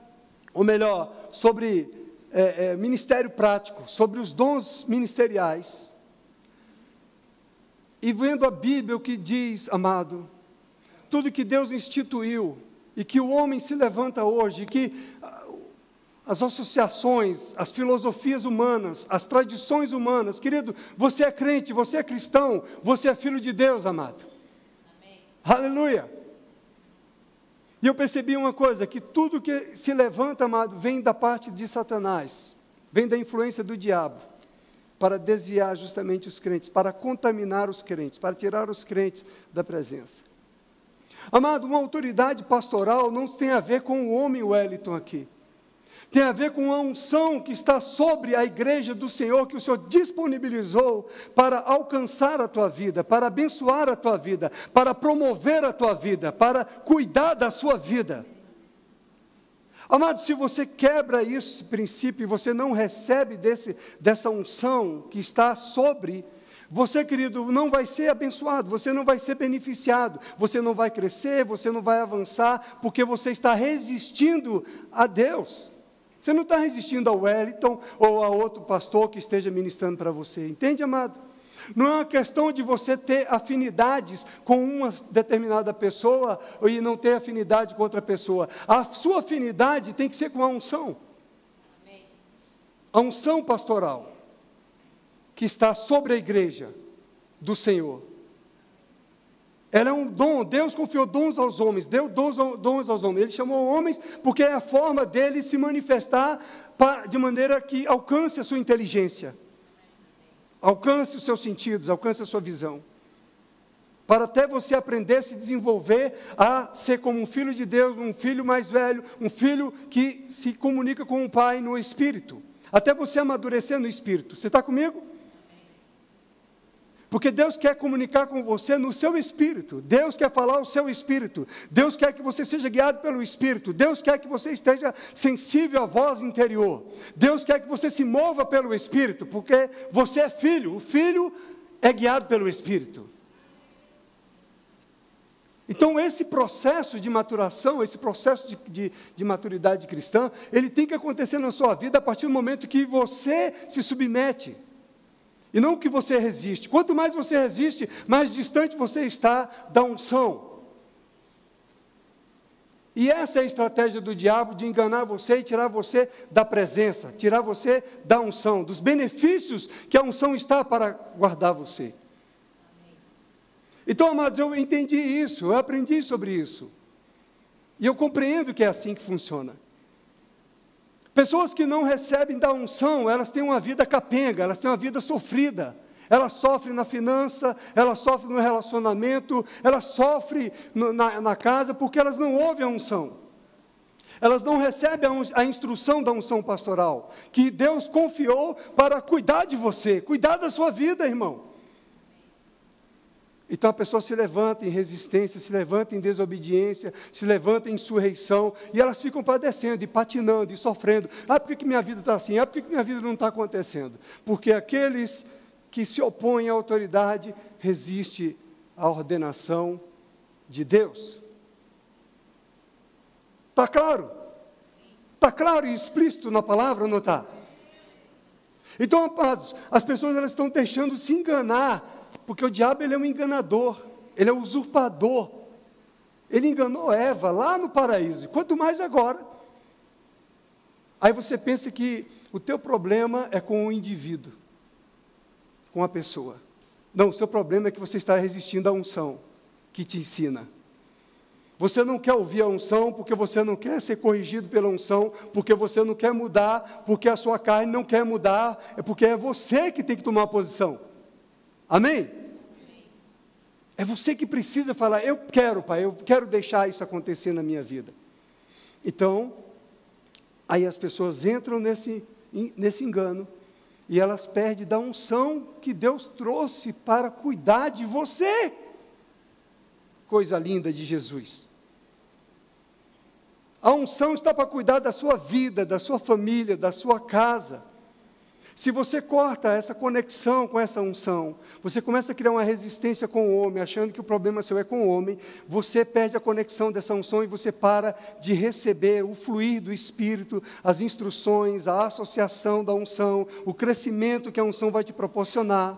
ou melhor, sobre ministério prático, sobre os dons ministeriais, e vendo a Bíblia, o que diz, amado, tudo que Deus instituiu, e que o homem se levanta hoje, que as associações, as filosofias humanas, as tradições humanas, querido, você é crente, você é cristão, você é filho de Deus, amado. Amém. Aleluia. E eu percebi uma coisa, que tudo que se levanta, amado, vem da parte de Satanás, vem da influência do diabo, para desviar justamente os crentes, para contaminar os crentes, para tirar os crentes da presença. Amado, uma autoridade pastoral não tem a ver com o homem Wellington aqui. Tem a ver com a unção que está sobre a igreja do Senhor, que o Senhor disponibilizou para alcançar a tua vida, para abençoar a tua vida, para promover a tua vida, para cuidar da sua vida. Amado, se você quebra esse princípio e você não recebe dessa unção que está sobre, você, querido, não vai ser abençoado, você não vai ser beneficiado, você não vai crescer, você não vai avançar, porque você está resistindo a Deus. Você não está resistindo ao Wellington ou a outro pastor que esteja ministrando para você. Entende, amado? Não é uma questão de você ter afinidades com uma determinada pessoa e não ter afinidade com outra pessoa. A sua afinidade tem que ser com a unção. A unção pastoral que está sobre a igreja do Senhor. Ela é um dom, Deus confiou dons aos homens, deu dons aos homens. Ele chamou homens porque é a forma dele se manifestar de maneira que alcance a sua inteligência, alcance os seus sentidos, alcance a sua visão. Para até você aprender a se desenvolver, a ser como um filho de Deus, um filho mais velho, um filho que se comunica com o Pai no Espírito. Até você amadurecer no Espírito. Você está comigo? Porque Deus quer comunicar com você no seu espírito, Deus quer falar ao seu espírito, Deus quer que você seja guiado pelo Espírito, Deus quer que você esteja sensível à voz interior, Deus quer que você se mova pelo Espírito, porque você é filho, o filho é guiado pelo Espírito. Então, esse processo de maturação, esse processo de maturidade cristã, ele tem que acontecer na sua vida a partir do momento que você se submete, e não que você resiste. Quanto mais você resiste, mais distante você está da unção. E essa é a estratégia do diabo, de enganar você e tirar você da presença, tirar você da unção, dos benefícios que a unção está para guardar você. Então, amados, eu entendi isso, eu aprendi sobre isso. E eu compreendo que é assim que funciona. Pessoas que não recebem da unção, elas têm uma vida capenga, elas têm uma vida sofrida. Elas sofrem na finança, elas sofrem no relacionamento, elas sofrem na casa, porque elas não ouvem a unção. Elas não recebem a instrução da unção pastoral, que Deus confiou para cuidar de você, cuidar da sua vida, irmão. Então a pessoa se levanta em resistência, se levanta em desobediência, se levanta em insurreição, e elas ficam padecendo, e patinando, e sofrendo. Ah, por que minha vida está assim? Ah, por que minha vida não está acontecendo? Porque aqueles que se opõem à autoridade resistem à ordenação de Deus. Está claro? Está claro e explícito na palavra ou não está? Então, amados, as pessoas elas estão deixando se enganar, porque o diabo ele é um enganador, ele é um usurpador. Ele enganou Eva lá no paraíso, quanto mais agora. Aí você pensa que o teu problema é com o indivíduo, com a pessoa. Não, o seu problema é que você está resistindo à unção que te ensina. Você não quer ouvir a unção porque você não quer ser corrigido pela unção, porque você não quer mudar, porque a sua carne não quer mudar, é porque é você que tem que tomar a posição. Amém? É você que precisa falar, eu quero, Pai, eu quero deixar isso acontecer na minha vida. Então, aí as pessoas entram nesse engano, e elas perdem da unção que Deus trouxe para cuidar de você. Coisa linda de Jesus. A unção está para cuidar da sua vida, da sua família, da sua casa. Se você corta essa conexão com essa unção, você começa a criar uma resistência com o homem, achando que o problema seu é com o homem, você perde a conexão dessa unção e você para de receber o fluir do Espírito, as instruções, a associação da unção, o crescimento que a unção vai te proporcionar.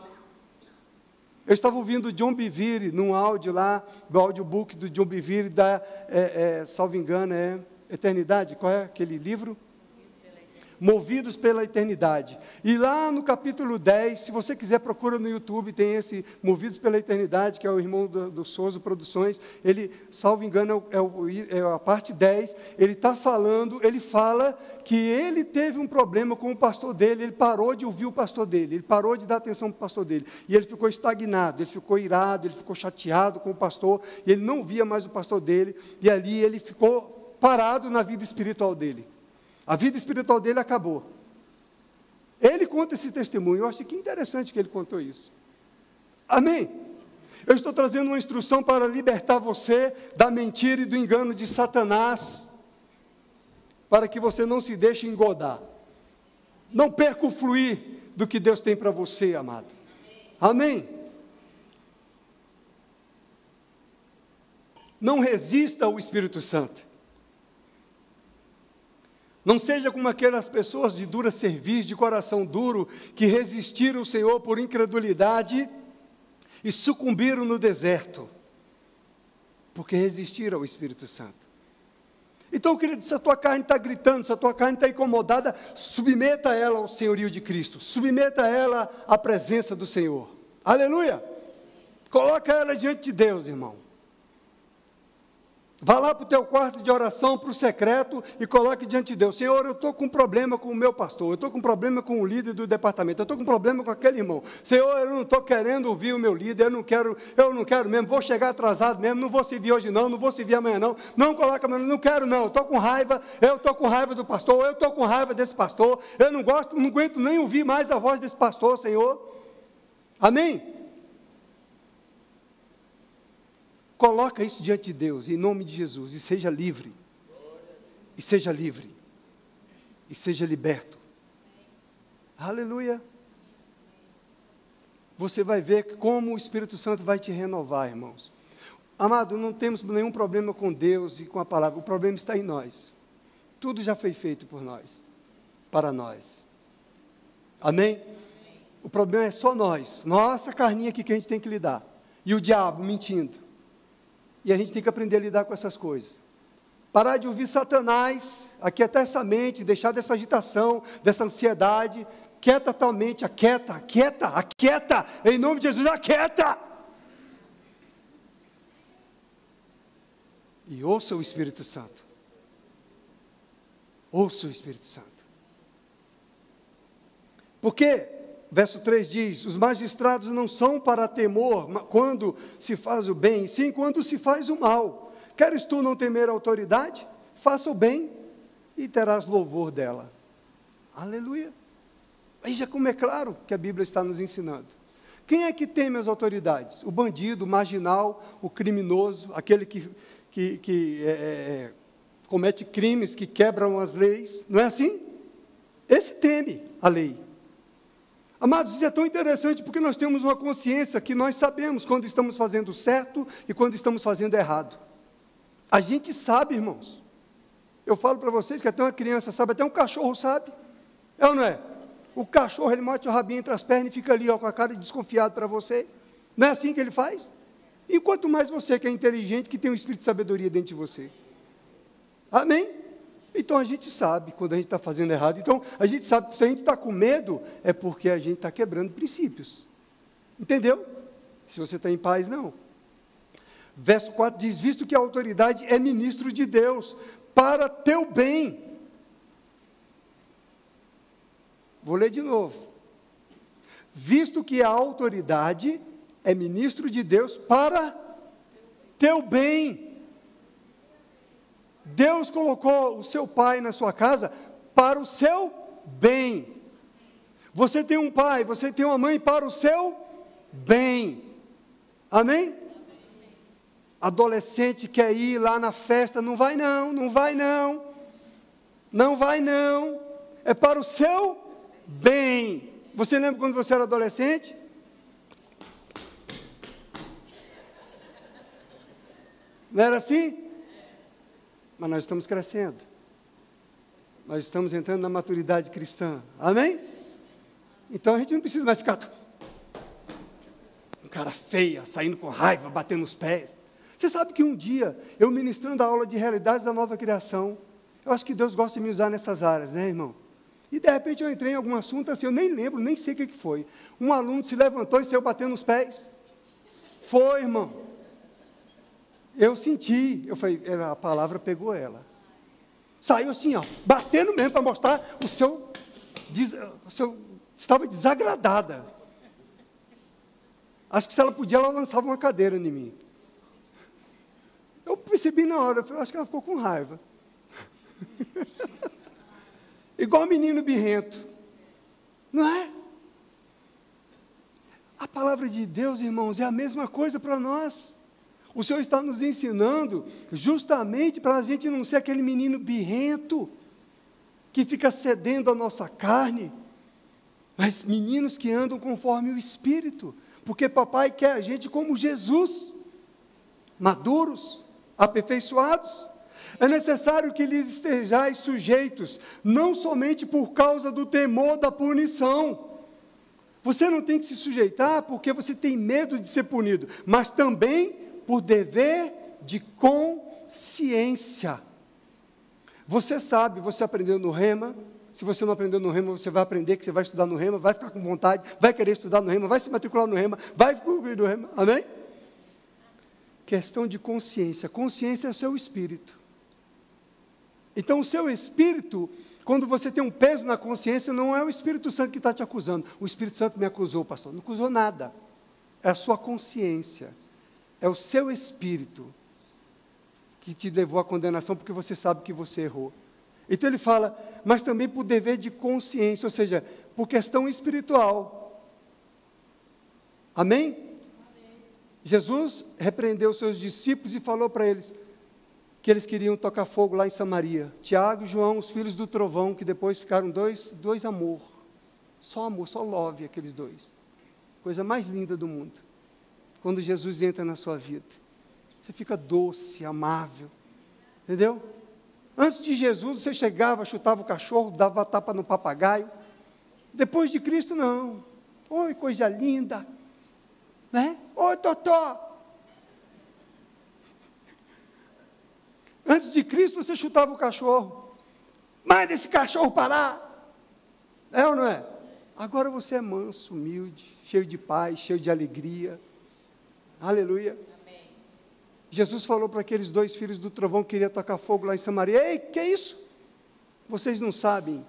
Eu estava ouvindo John Bevere num áudio lá, do audiobook do John Bevere, salvo engano, é Eternidade, qual é aquele livro? Movidos pela Eternidade. E lá no capítulo 10, se você quiser, procura no YouTube, tem esse Movidos pela Eternidade, que é o irmão do Souza Produções. Ele, salvo engano, é a parte 10. Ele está falando, ele fala que ele teve um problema com o pastor dele, ele parou de ouvir o pastor dele, ele parou de dar atenção para o pastor dele. E ele ficou estagnado, ele ficou irado, ele ficou chateado com o pastor, e ele não via mais o pastor dele, e ali ele ficou parado na vida espiritual dele. A vida espiritual dele acabou. Ele conta esse testemunho. Eu achei que interessante que ele contou isso. Amém? Eu estou trazendo uma instrução para libertar você da mentira e do engano de Satanás, para que você não se deixe engodar. Não perca o fluir do que Deus tem para você, amado. Amém? Não resista ao Espírito Santo. Não seja como aquelas pessoas de dura cerviz, de coração duro, que resistiram ao Senhor por incredulidade e sucumbiram no deserto, porque resistiram ao Espírito Santo. Então, querido, se a tua carne está gritando, se a tua carne está incomodada, submeta ela ao senhorio de Cristo, submeta ela à presença do Senhor. Aleluia! Coloca ela diante de Deus, irmão. Vá lá para o teu quarto de oração, para o secreto, e coloque diante de Deus. Senhor, eu estou com um problema com o meu pastor, eu estou com um problema com o líder do departamento, eu estou com um problema com aquele irmão. Senhor, eu não estou querendo ouvir o meu líder, eu não quero mesmo, vou chegar atrasado mesmo, não vou servir hoje não vou servir amanhã não coloca, não quero não, eu estou com raiva do pastor, eu estou com raiva desse pastor, eu não aguento nem ouvir mais a voz desse pastor, Senhor. Amém? Coloca isso diante de Deus, em nome de Jesus, e seja livre. E seja livre. E seja liberto. Aleluia. Você vai ver como o Espírito Santo vai te renovar, irmãos. Amado, não temos nenhum problema com Deus e com a palavra, o problema está em nós. Tudo já foi feito por nós, para nós. Amém? O problema é só nós, nossa carninha aqui que a gente tem que lidar. E o diabo mentindo. E a gente tem que aprender a lidar com essas coisas. Parar de ouvir Satanás, aquietar essa mente, deixar dessa agitação, dessa ansiedade. Quieta tua mente, aquieta, em nome de Jesus, aquieta. E ouça o Espírito Santo. Ouça o Espírito Santo. Porque, verso 3 diz, os magistrados não são para temor quando se faz o bem, sim quando se faz o mal. Queres tu não temer a autoridade? Faça o bem e terás louvor dela. Aleluia. Aí já como é claro que a Bíblia está nos ensinando. Quem é que teme as autoridades? O bandido, o marginal, o criminoso, aquele que comete crimes, que quebram as leis, não é assim? Esse teme a lei. Amados, isso é tão interessante porque nós temos uma consciência que nós sabemos quando estamos fazendo certo e quando estamos fazendo errado. A gente sabe, irmãos. Eu falo para vocês que até uma criança sabe, até um cachorro sabe. É ou não é? O cachorro, ele mete o rabinho entre as pernas e fica ali, ó, com a cara desconfiado para você. Não é assim que ele faz? E quanto mais você que é inteligente, que tem um espírito de sabedoria dentro de você. Amém? Então a gente sabe quando a gente está fazendo errado. Então a gente sabe que se a gente está com medo, é porque a gente está quebrando princípios. Entendeu? Se você está em paz, não. Verso 4 diz, visto que a autoridade é ministro de Deus, para teu bem. Vou ler de novo. Visto que a autoridade é ministro de Deus para teu bem. Deus colocou o seu pai na sua casa para o seu bem. Você tem um pai, você tem uma mãe para o seu bem. Amém? Adolescente quer ir lá na festa, não vai não, não vai não. Não vai não. É para o seu bem. Você lembra quando você era adolescente? Não era assim? Mas nós estamos crescendo. Nós estamos entrando na maturidade cristã. Amém? Então a gente não precisa mais ficar um cara feia, saindo com raiva, batendo os pés. Você sabe que um dia, eu ministrando a aula de realidades da nova criação, eu acho que Deus gosta de me usar nessas áreas, né, irmão? E de repente eu entrei em algum assunto assim, eu nem lembro, nem sei o que foi. Um aluno se levantou e saiu batendo os pés. Foi, irmão. Eu senti, eu falei, a palavra pegou ela. Saiu assim, ó, batendo mesmo para mostrar o seu estava desagradada. Acho que se ela podia, ela lançava uma cadeira em mim. Eu percebi na hora, eu falei, acho que ela ficou com raiva. Igual menino birrento. Não é? A palavra de Deus, irmãos, é a mesma coisa para nós. O Senhor está nos ensinando justamente para a gente não ser aquele menino birrento, que fica cedendo a nossa carne, mas meninos que andam conforme o Espírito, porque papai quer a gente como Jesus, maduros, aperfeiçoados. É necessário que lhes estejais sujeitos, não somente por causa do temor da punição. Você não tem que se sujeitar porque você tem medo de ser punido, mas também por dever de consciência. Você sabe, você aprendeu no Rema. Se você não aprendeu no Rema, você vai aprender que você vai estudar no Rema, vai ficar com vontade, vai querer estudar no Rema, vai se matricular no Rema, vai concluir no Rema. Amém? Questão de consciência. Consciência é o seu espírito. Então, o seu espírito, quando você tem um peso na consciência, não é o Espírito Santo que está te acusando. O Espírito Santo me acusou, pastor. Não acusou nada. É a sua consciência. É o seu espírito que te levou à condenação, porque você sabe que você errou. Então ele fala, mas também por dever de consciência, ou seja, por questão espiritual. Amém? Amém. Jesus repreendeu seus discípulos e falou para eles que eles queriam tocar fogo lá em Samaria. Tiago e João, os filhos do trovão, que depois ficaram dois amor, só love, aqueles dois. Coisa mais linda do mundo. Quando Jesus entra na sua vida. Você fica doce, amável. Entendeu? Antes de Jesus, você chegava, chutava o cachorro, dava tapa no papagaio. Depois de Cristo, não. Oi, coisa linda. Né? Oi, Totó. Antes de Cristo, você chutava o cachorro. Manda esse cachorro parar. É ou não é? Agora você é manso, humilde, cheio de paz, cheio de alegria. Aleluia. Amém. Jesus falou para aqueles 2 filhos do trovão que queriam tocar fogo lá em Samaria: ei, que é isso? Vocês não sabem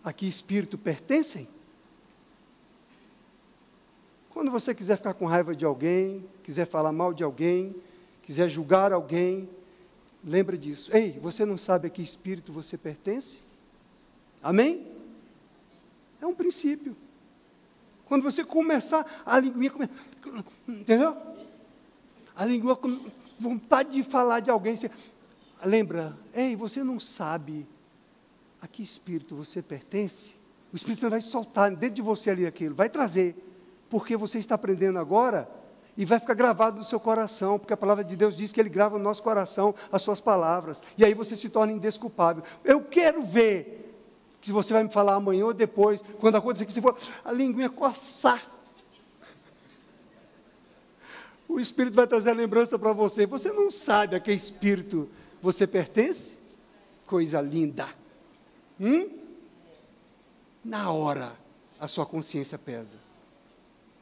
a que espírito pertencem? Quando você quiser ficar com raiva de alguém, quiser falar mal de alguém, quiser julgar alguém, lembra disso. Ei, você não sabe a que espírito você pertence? Amém? É um princípio. Quando você começar, a linguinha entendeu? A língua com vontade de falar de alguém, você lembra, ei, você não sabe a que espírito você pertence? O Espírito Santo vai soltar dentro de você ali aquilo, vai trazer, porque você está aprendendo agora, e vai ficar gravado no seu coração, porque a palavra de Deus diz que Ele grava no nosso coração as suas palavras, e aí você se torna indesculpável. Eu quero ver se você vai me falar amanhã ou depois, quando acontecer que você for, a linguinha coçar. O Espírito vai trazer a lembrança para você. Você não sabe a que espírito você pertence? Coisa linda. Na hora, a sua consciência pesa.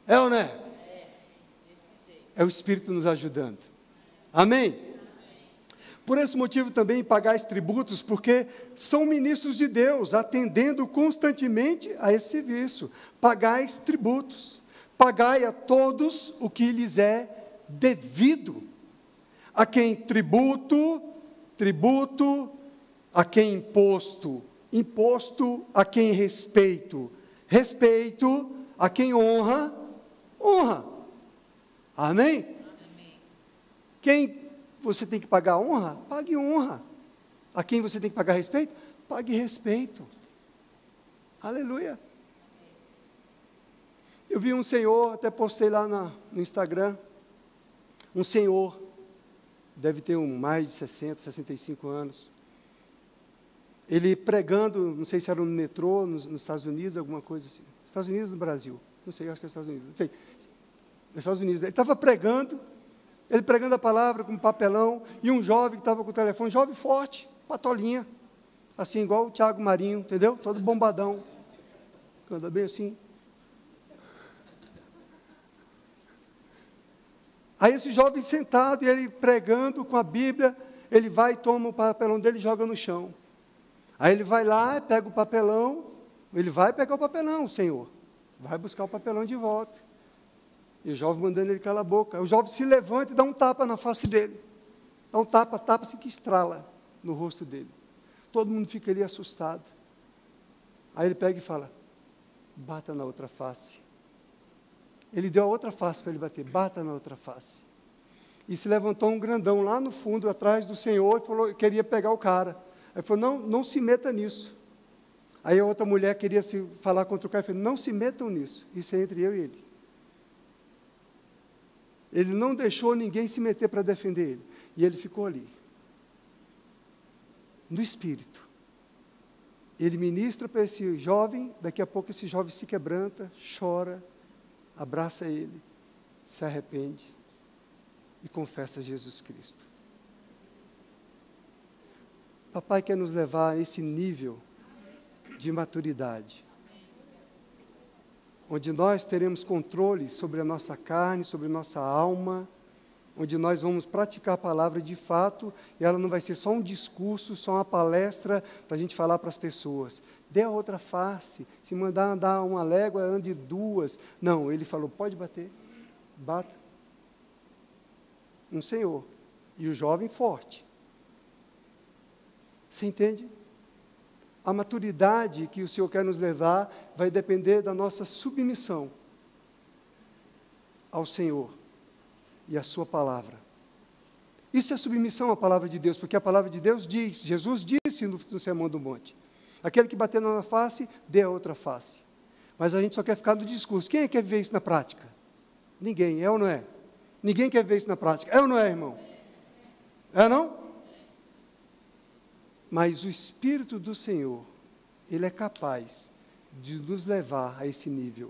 É ou não é? É o Espírito nos ajudando. Amém? Por esse motivo também pagais tributos, porque são ministros de Deus, atendendo constantemente a esse serviço. Pagais tributos. Pagai a todos o que lhes é devido. A quem tributo, tributo. A quem imposto, imposto. A quem respeito, respeito. A quem honra, honra. Amém? Amém. Quem você tem que pagar honra, pague honra. A quem você tem que pagar respeito, pague respeito. Aleluia. Eu vi um senhor, até postei lá no Instagram, um senhor, deve ter mais de 60, 65 anos, ele pregando, não sei se era no metrô, nos Estados Unidos, alguma coisa assim, Estados Unidos ou no Brasil, não sei, acho que é Estados Unidos, não sei, nos Estados Unidos, ele estava pregando, a palavra com um papelão, e um jovem que estava com o telefone, jovem forte, patolinha, assim, igual o Thiago Marinho, entendeu? Todo bombadão, anda bem assim. Aí esse jovem sentado, e ele pregando com a Bíblia, ele vai, toma o papelão dele e joga no chão. Aí ele vai lá, pega o papelão, ele vai pegar o papelão, o senhor, vai buscar o papelão de volta. E o jovem mandando ele calar a boca. O jovem se levanta e dá um tapa na face dele. Dá um tapa assim que estrala no rosto dele. Todo mundo fica ali assustado. Aí ele pega e fala, bata na outra face. Ele deu a outra face para ele bater, bata na outra face. E se levantou um grandão lá no fundo, atrás do Senhor, e falou, queria pegar o cara. Aí ele falou, não se meta nisso. Aí a outra mulher queria se falar contra o cara, e falou, não se metam nisso, isso é entre eu e ele. Ele não deixou ninguém se meter para defender ele. E ele ficou ali. No Espírito. Ele ministra para esse jovem, daqui a pouco esse jovem se quebranta, chora, abraça ele, se arrepende e confessa Jesus Cristo. Papai quer nos levar a esse nível de maturidade, onde nós teremos controle sobre a nossa carne, sobre a nossa alma, onde nós vamos praticar a palavra de fato, e ela não vai ser só um discurso, só uma palestra para a gente falar para as pessoas. Dê a outra face, se mandar andar uma légua, ande 2. Não, ele falou, pode bater, bata. Um senhor, e o jovem forte. Você entende? A maturidade que o Senhor quer nos levar vai depender da nossa submissão ao Senhor e à sua palavra. Isso é submissão à palavra de Deus, porque a palavra de Deus diz, Jesus disse no Sermão do Monte, aquele que bater na face, dê a outra face. Mas a gente só quer ficar no discurso. Quem quer viver isso na prática? Ninguém, é ou não é? Ninguém quer ver isso na prática. É ou não é, irmão? É não? Mas o Espírito do Senhor, Ele é capaz de nos levar a esse nível.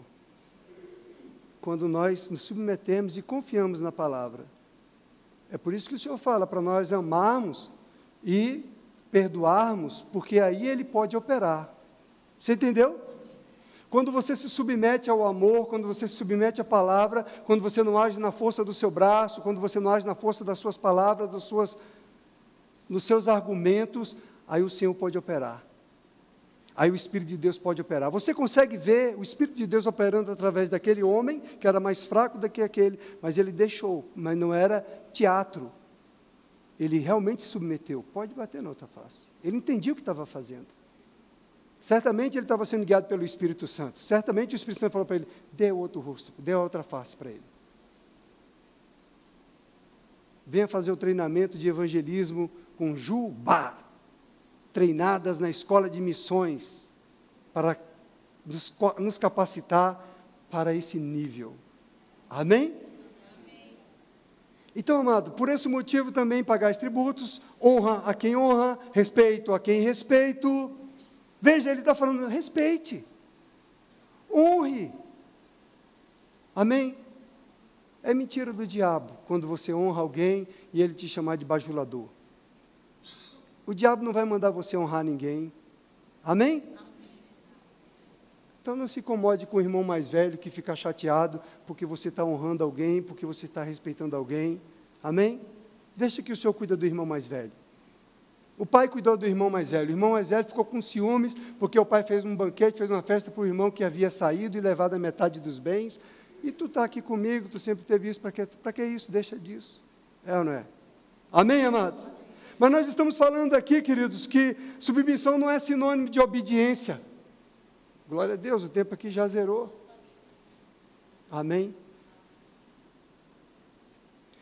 Quando nós nos submetemos e confiamos na palavra. É por isso que o Senhor fala para nós amarmos e perdoarmos, porque aí Ele pode operar. Você entendeu? Quando você se submete ao amor, quando você se submete à palavra, quando você não age na força do seu braço, quando você não age na força das suas palavras, dos seus argumentos, aí o Senhor pode operar. Aí o Espírito de Deus pode operar. Você consegue ver o Espírito de Deus operando através daquele homem, que era mais fraco do que aquele, mas ele deixou, mas não era teatro. Ele realmente se submeteu. Pode bater na outra face. Ele entendia o que estava fazendo. Certamente ele estava sendo guiado pelo Espírito Santo. Certamente o Espírito Santo falou para ele, dê outro rosto, dê outra face para ele. Venha fazer o treinamento de evangelismo com Jubá, treinadas na escola de missões, para nos capacitar para esse nível. Amém? Então, amado, por esse motivo também pagais tributos, honra a quem honra, respeito a quem respeito. Veja, ele está falando, respeite, honre. Amém? É mentira do diabo, quando você honra alguém e ele te chamar de bajulador. O diabo não vai mandar você honrar ninguém. Amém? Então não se incomode com o irmão mais velho que fica chateado porque você está honrando alguém, porque você está respeitando alguém. Amém? Deixa que o Senhor cuida do irmão mais velho. O pai cuidou do irmão mais velho. O irmão mais velho ficou com ciúmes porque o pai fez um banquete, fez uma festa para o irmão que havia saído e levado a metade dos bens. E tu está aqui comigo, tu sempre teve isso, para que isso? Deixa disso. É ou não é? Amém, amados? Mas nós estamos falando aqui, queridos, que submissão não é sinônimo de obediência. Glória a Deus, o tempo aqui já zerou. Amém?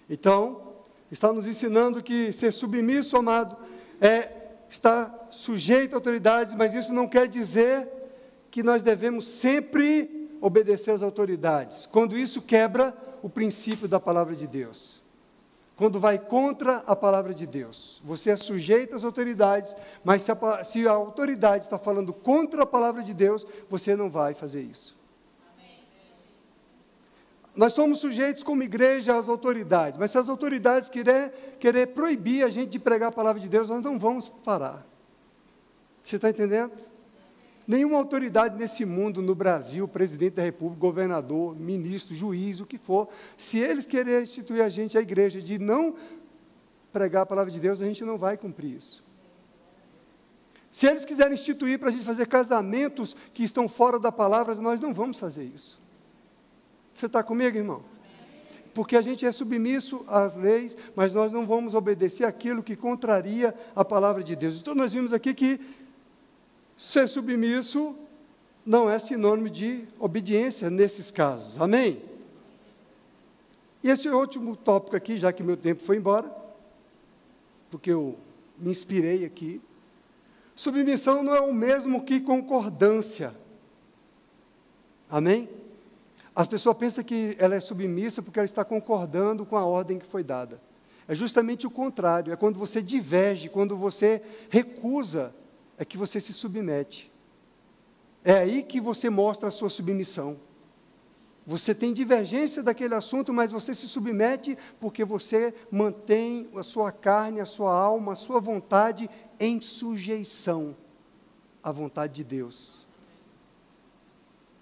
Então, está nos ensinando que ser submisso, amado, é estar sujeito a autoridades, mas isso não quer dizer que nós devemos sempre obedecer às autoridades. Quando isso quebra o princípio da palavra de Deus. Quando vai contra a palavra de Deus. Você é sujeito às autoridades, mas se a autoridade está falando contra a palavra de Deus, você não vai fazer isso. Amém. Nós somos sujeitos como igreja às autoridades, mas se as autoridades querer proibir a gente de pregar a palavra de Deus, nós não vamos parar. Você está entendendo? Nenhuma autoridade nesse mundo, no Brasil, presidente da república, governador, ministro, juiz, o que for, se eles quererem instituir a gente, a igreja, de não pregar a palavra de Deus, a gente não vai cumprir isso. Se eles quiserem instituir para a gente fazer casamentos que estão fora da palavra, nós não vamos fazer isso. Você está comigo, irmão? Porque a gente é submisso às leis, mas nós não vamos obedecer aquilo que contraria a palavra de Deus. Então, nós vimos aqui que ser submisso não é sinônimo de obediência nesses casos. Amém? E esse último tópico aqui, já que meu tempo foi embora, porque eu me inspirei aqui, submissão não é o mesmo que concordância. Amém? As pessoas pensam que ela é submissa porque ela está concordando com a ordem que foi dada. É justamente o contrário, é quando você diverge, quando você recusa, é que você se submete. É aí que você mostra a sua submissão. Você tem divergência daquele assunto, mas você se submete porque você mantém a sua carne, a sua alma, a sua vontade em sujeição à vontade de Deus.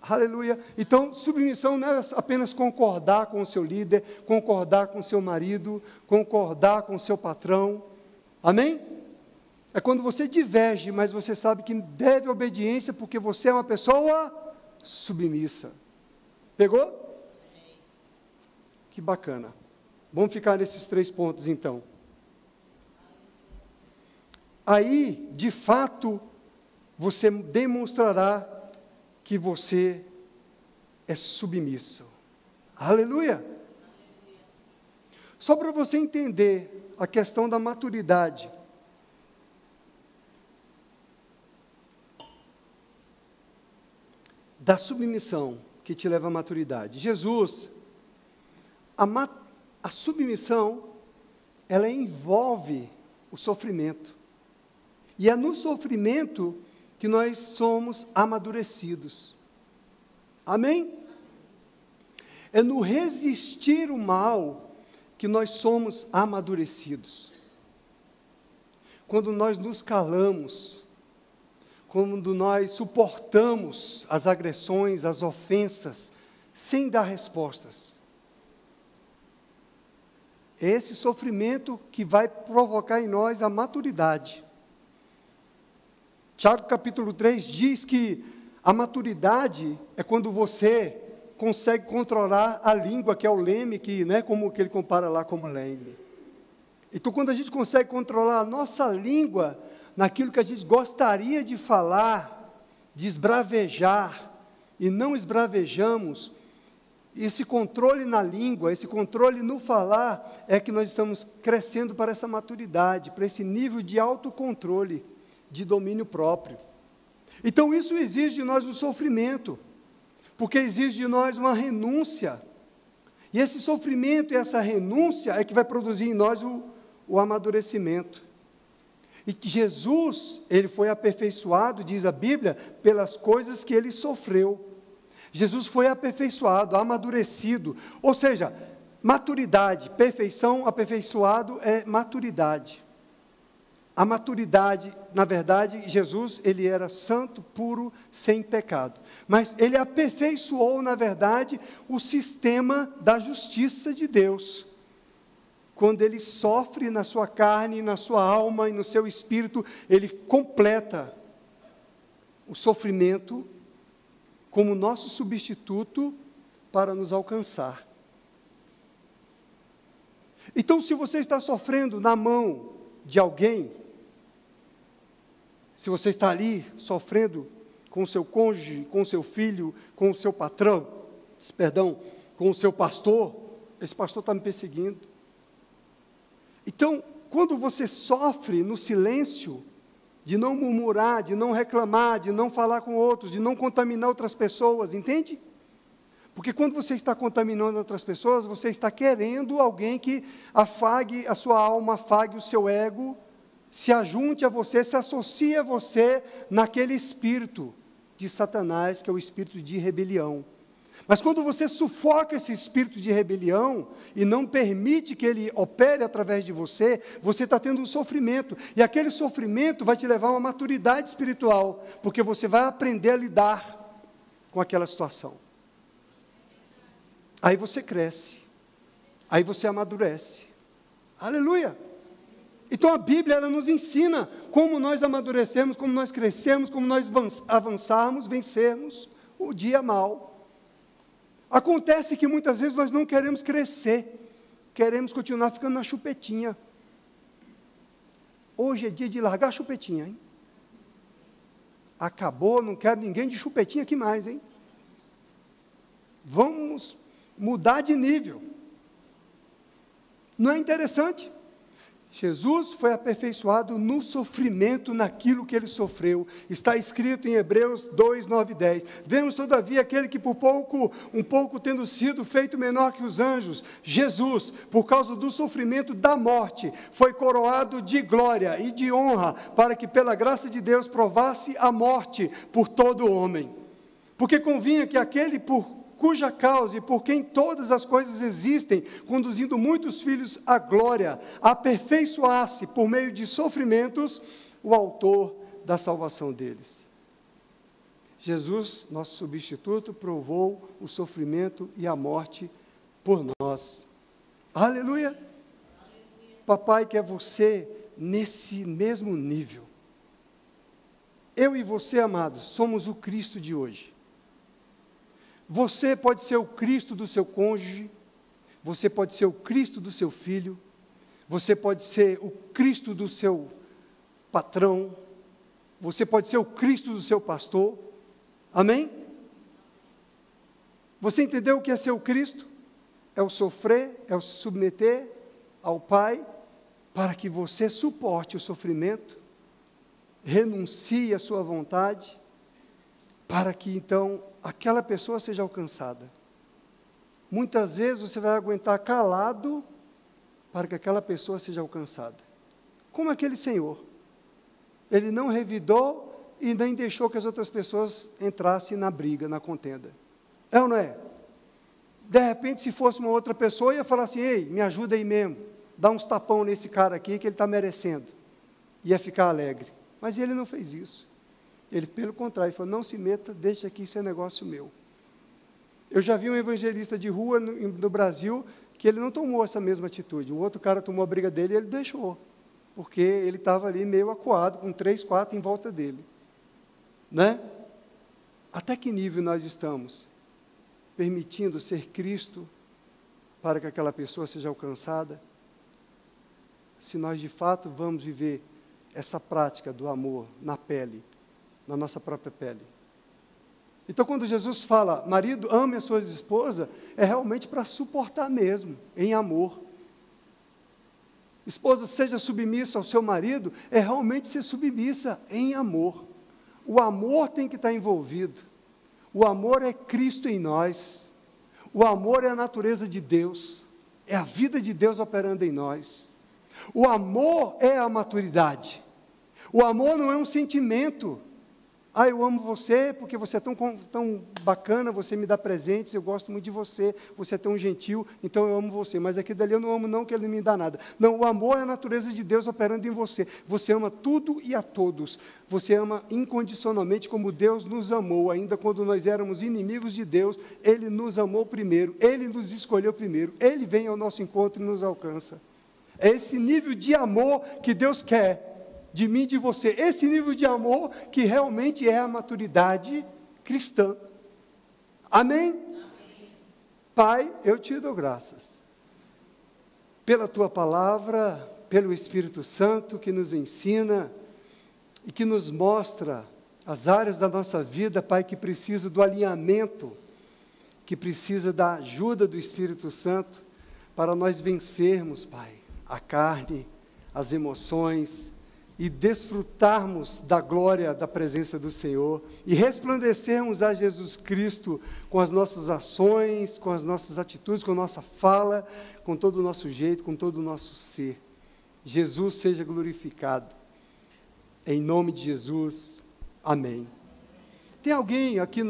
Aleluia. Então, submissão não é apenas concordar com o seu líder, concordar com o seu marido, concordar com o seu patrão. Amém? É quando você diverge, mas você sabe que deve obediência porque você é uma pessoa submissa. Pegou? Que bacana. Vamos ficar nesses 3 pontos, então. Aí, de fato, você demonstrará que você é submisso. Aleluia! Só para você entender a questão da maturidade. Da submissão que te leva à maturidade. Jesus, a submissão, ela envolve o sofrimento. E é no sofrimento que nós somos amadurecidos. Amém? É no resistir o mal que nós somos amadurecidos. Quando nós nos calamos, quando nós suportamos as agressões, as ofensas, sem dar respostas. É esse sofrimento que vai provocar em nós a maturidade. Tiago capítulo 3 diz que a maturidade é quando você consegue controlar a língua, que é o leme, que ele compara lá como leme. Então, quando a gente consegue controlar a nossa língua, naquilo que a gente gostaria de falar, de esbravejar, e não esbravejamos, esse controle na língua, esse controle no falar, é que nós estamos crescendo para essa maturidade, para esse nível de autocontrole, de domínio próprio. Então, isso exige de nós um sofrimento, porque exige de nós uma renúncia. E esse sofrimento e essa renúncia é que vai produzir em nós o amadurecimento. E que Jesus, ele foi aperfeiçoado, diz a Bíblia, pelas coisas que ele sofreu. Jesus foi aperfeiçoado, amadurecido. Ou seja, maturidade, perfeição, aperfeiçoado é maturidade. A maturidade, na verdade, Jesus, ele era santo, puro, sem pecado. Mas ele aperfeiçoou, na verdade, o sistema da justiça de Deus. Quando ele sofre na sua carne, na sua alma e no seu espírito, ele completa o sofrimento como nosso substituto para nos alcançar. Então, se você está sofrendo na mão de alguém, se você está ali sofrendo com o seu cônjuge, com o seu filho, com o seu patrão, com o seu pastor, esse pastor está me perseguindo. Então, quando você sofre no silêncio, de não murmurar, de não reclamar, de não falar com outros, de não contaminar outras pessoas, entende? Porque quando você está contaminando outras pessoas, você está querendo alguém que afague a sua alma, afague o seu ego, se ajunte a você, se associe a você naquele espírito de Satanás, que é o espírito de rebelião. Mas quando você sufoca esse espírito de rebelião e não permite que ele opere através de você, você está tendo um sofrimento. E aquele sofrimento vai te levar a uma maturidade espiritual, porque você vai aprender a lidar com aquela situação. Aí você cresce, aí você amadurece. Aleluia! Então a Bíblia, ela nos ensina como nós amadurecemos, como nós crescemos, como nós avançarmos, vencermos o dia mau. Acontece que muitas vezes nós não queremos crescer, queremos continuar ficando na chupetinha. Hoje é dia de largar a chupetinha, hein? Acabou, não quero ninguém de chupetinha aqui mais, hein? Vamos mudar de nível. Não é interessante? Jesus foi aperfeiçoado no sofrimento, naquilo que ele sofreu. Está escrito em Hebreus 2, 9 e 10. Vemos, todavia, aquele que por um pouco tendo sido feito menor que os anjos, Jesus, por causa do sofrimento da morte, foi coroado de glória e de honra, para que pela graça de Deus provasse a morte por todo homem. Porque convinha que aquele por cuja causa e por quem todas as coisas existem, conduzindo muitos filhos à glória, aperfeiçoasse por meio de sofrimentos o autor da salvação deles. Jesus, nosso substituto, provou o sofrimento e a morte por nós. Aleluia! Papai quer você nesse mesmo nível. Eu e você, amados, somos o Cristo de hoje. Você pode ser o Cristo do seu cônjuge, você pode ser o Cristo do seu filho, você pode ser o Cristo do seu patrão, você pode ser o Cristo do seu pastor, amém? Você entendeu o que é ser o Cristo? É o sofrer, é o se submeter ao Pai, para que você suporte o sofrimento, renuncie à sua vontade, para que então aquela pessoa seja alcançada. muitas vezes você vai aguentar calado para que aquela pessoa seja alcançada. Como aquele senhor. Ele não revidou e nem deixou que as outras pessoas entrassem na briga, na contenda. É ou não é? De repente, se fosse uma outra pessoa, ia falar assim: ei, me ajuda aí mesmo, dá uns tapão nesse cara aqui que ele está merecendo. Ia ficar alegre. Mas ele não fez isso. Ele, pelo contrário, falou: não se meta, deixa aqui, isso é negócio meu. Eu já vi um evangelista de rua no Brasil que ele não tomou essa mesma atitude. O outro cara tomou a briga dele e ele deixou, porque ele estava ali meio acuado, com 3, 4 em volta dele. Né? Até que nível nós estamos permitindo ser Cristo para que aquela pessoa seja alcançada? Se nós de fato vamos viver essa prática do amor na pele, na nossa própria pele. Então, quando Jesus fala, marido, ame a sua esposa, é realmente para suportar mesmo, em amor. Esposa, seja submissa ao seu marido, é realmente ser submissa em amor. O amor tem que estar envolvido. O amor é Cristo em nós. O amor é a natureza de Deus. É a vida de Deus operando em nós. O amor é a maturidade. O amor não é um sentimento. Ah, eu amo você porque você é tão bacana, você me dá presentes, eu gosto muito de você, você é tão gentil, então eu amo você. Mas aqui dali eu não amo não, que ele não me dá nada. Não, o amor é a natureza de Deus operando em você. Você ama tudo e a todos. Você ama incondicionalmente como Deus nos amou. Ainda quando nós éramos inimigos de Deus, Ele nos amou primeiro, Ele nos escolheu primeiro, Ele vem ao nosso encontro e nos alcança. É esse nível de amor que Deus quer de mim e de você, esse nível de amor que realmente é a maturidade cristã. Amém? Amém? Pai, eu te dou graças pela tua palavra, pelo Espírito Santo que nos ensina e que nos mostra as áreas da nossa vida, Pai, que precisa do alinhamento, que precisa da ajuda do Espírito Santo para nós vencermos, Pai, a carne, as emoções, e desfrutarmos da glória da presença do Senhor, e resplandecermos a Jesus Cristo com as nossas ações, com as nossas atitudes, com a nossa fala, com todo o nosso jeito, com todo o nosso ser. Jesus seja glorificado. Em nome de Jesus, amém. Tem alguém aqui no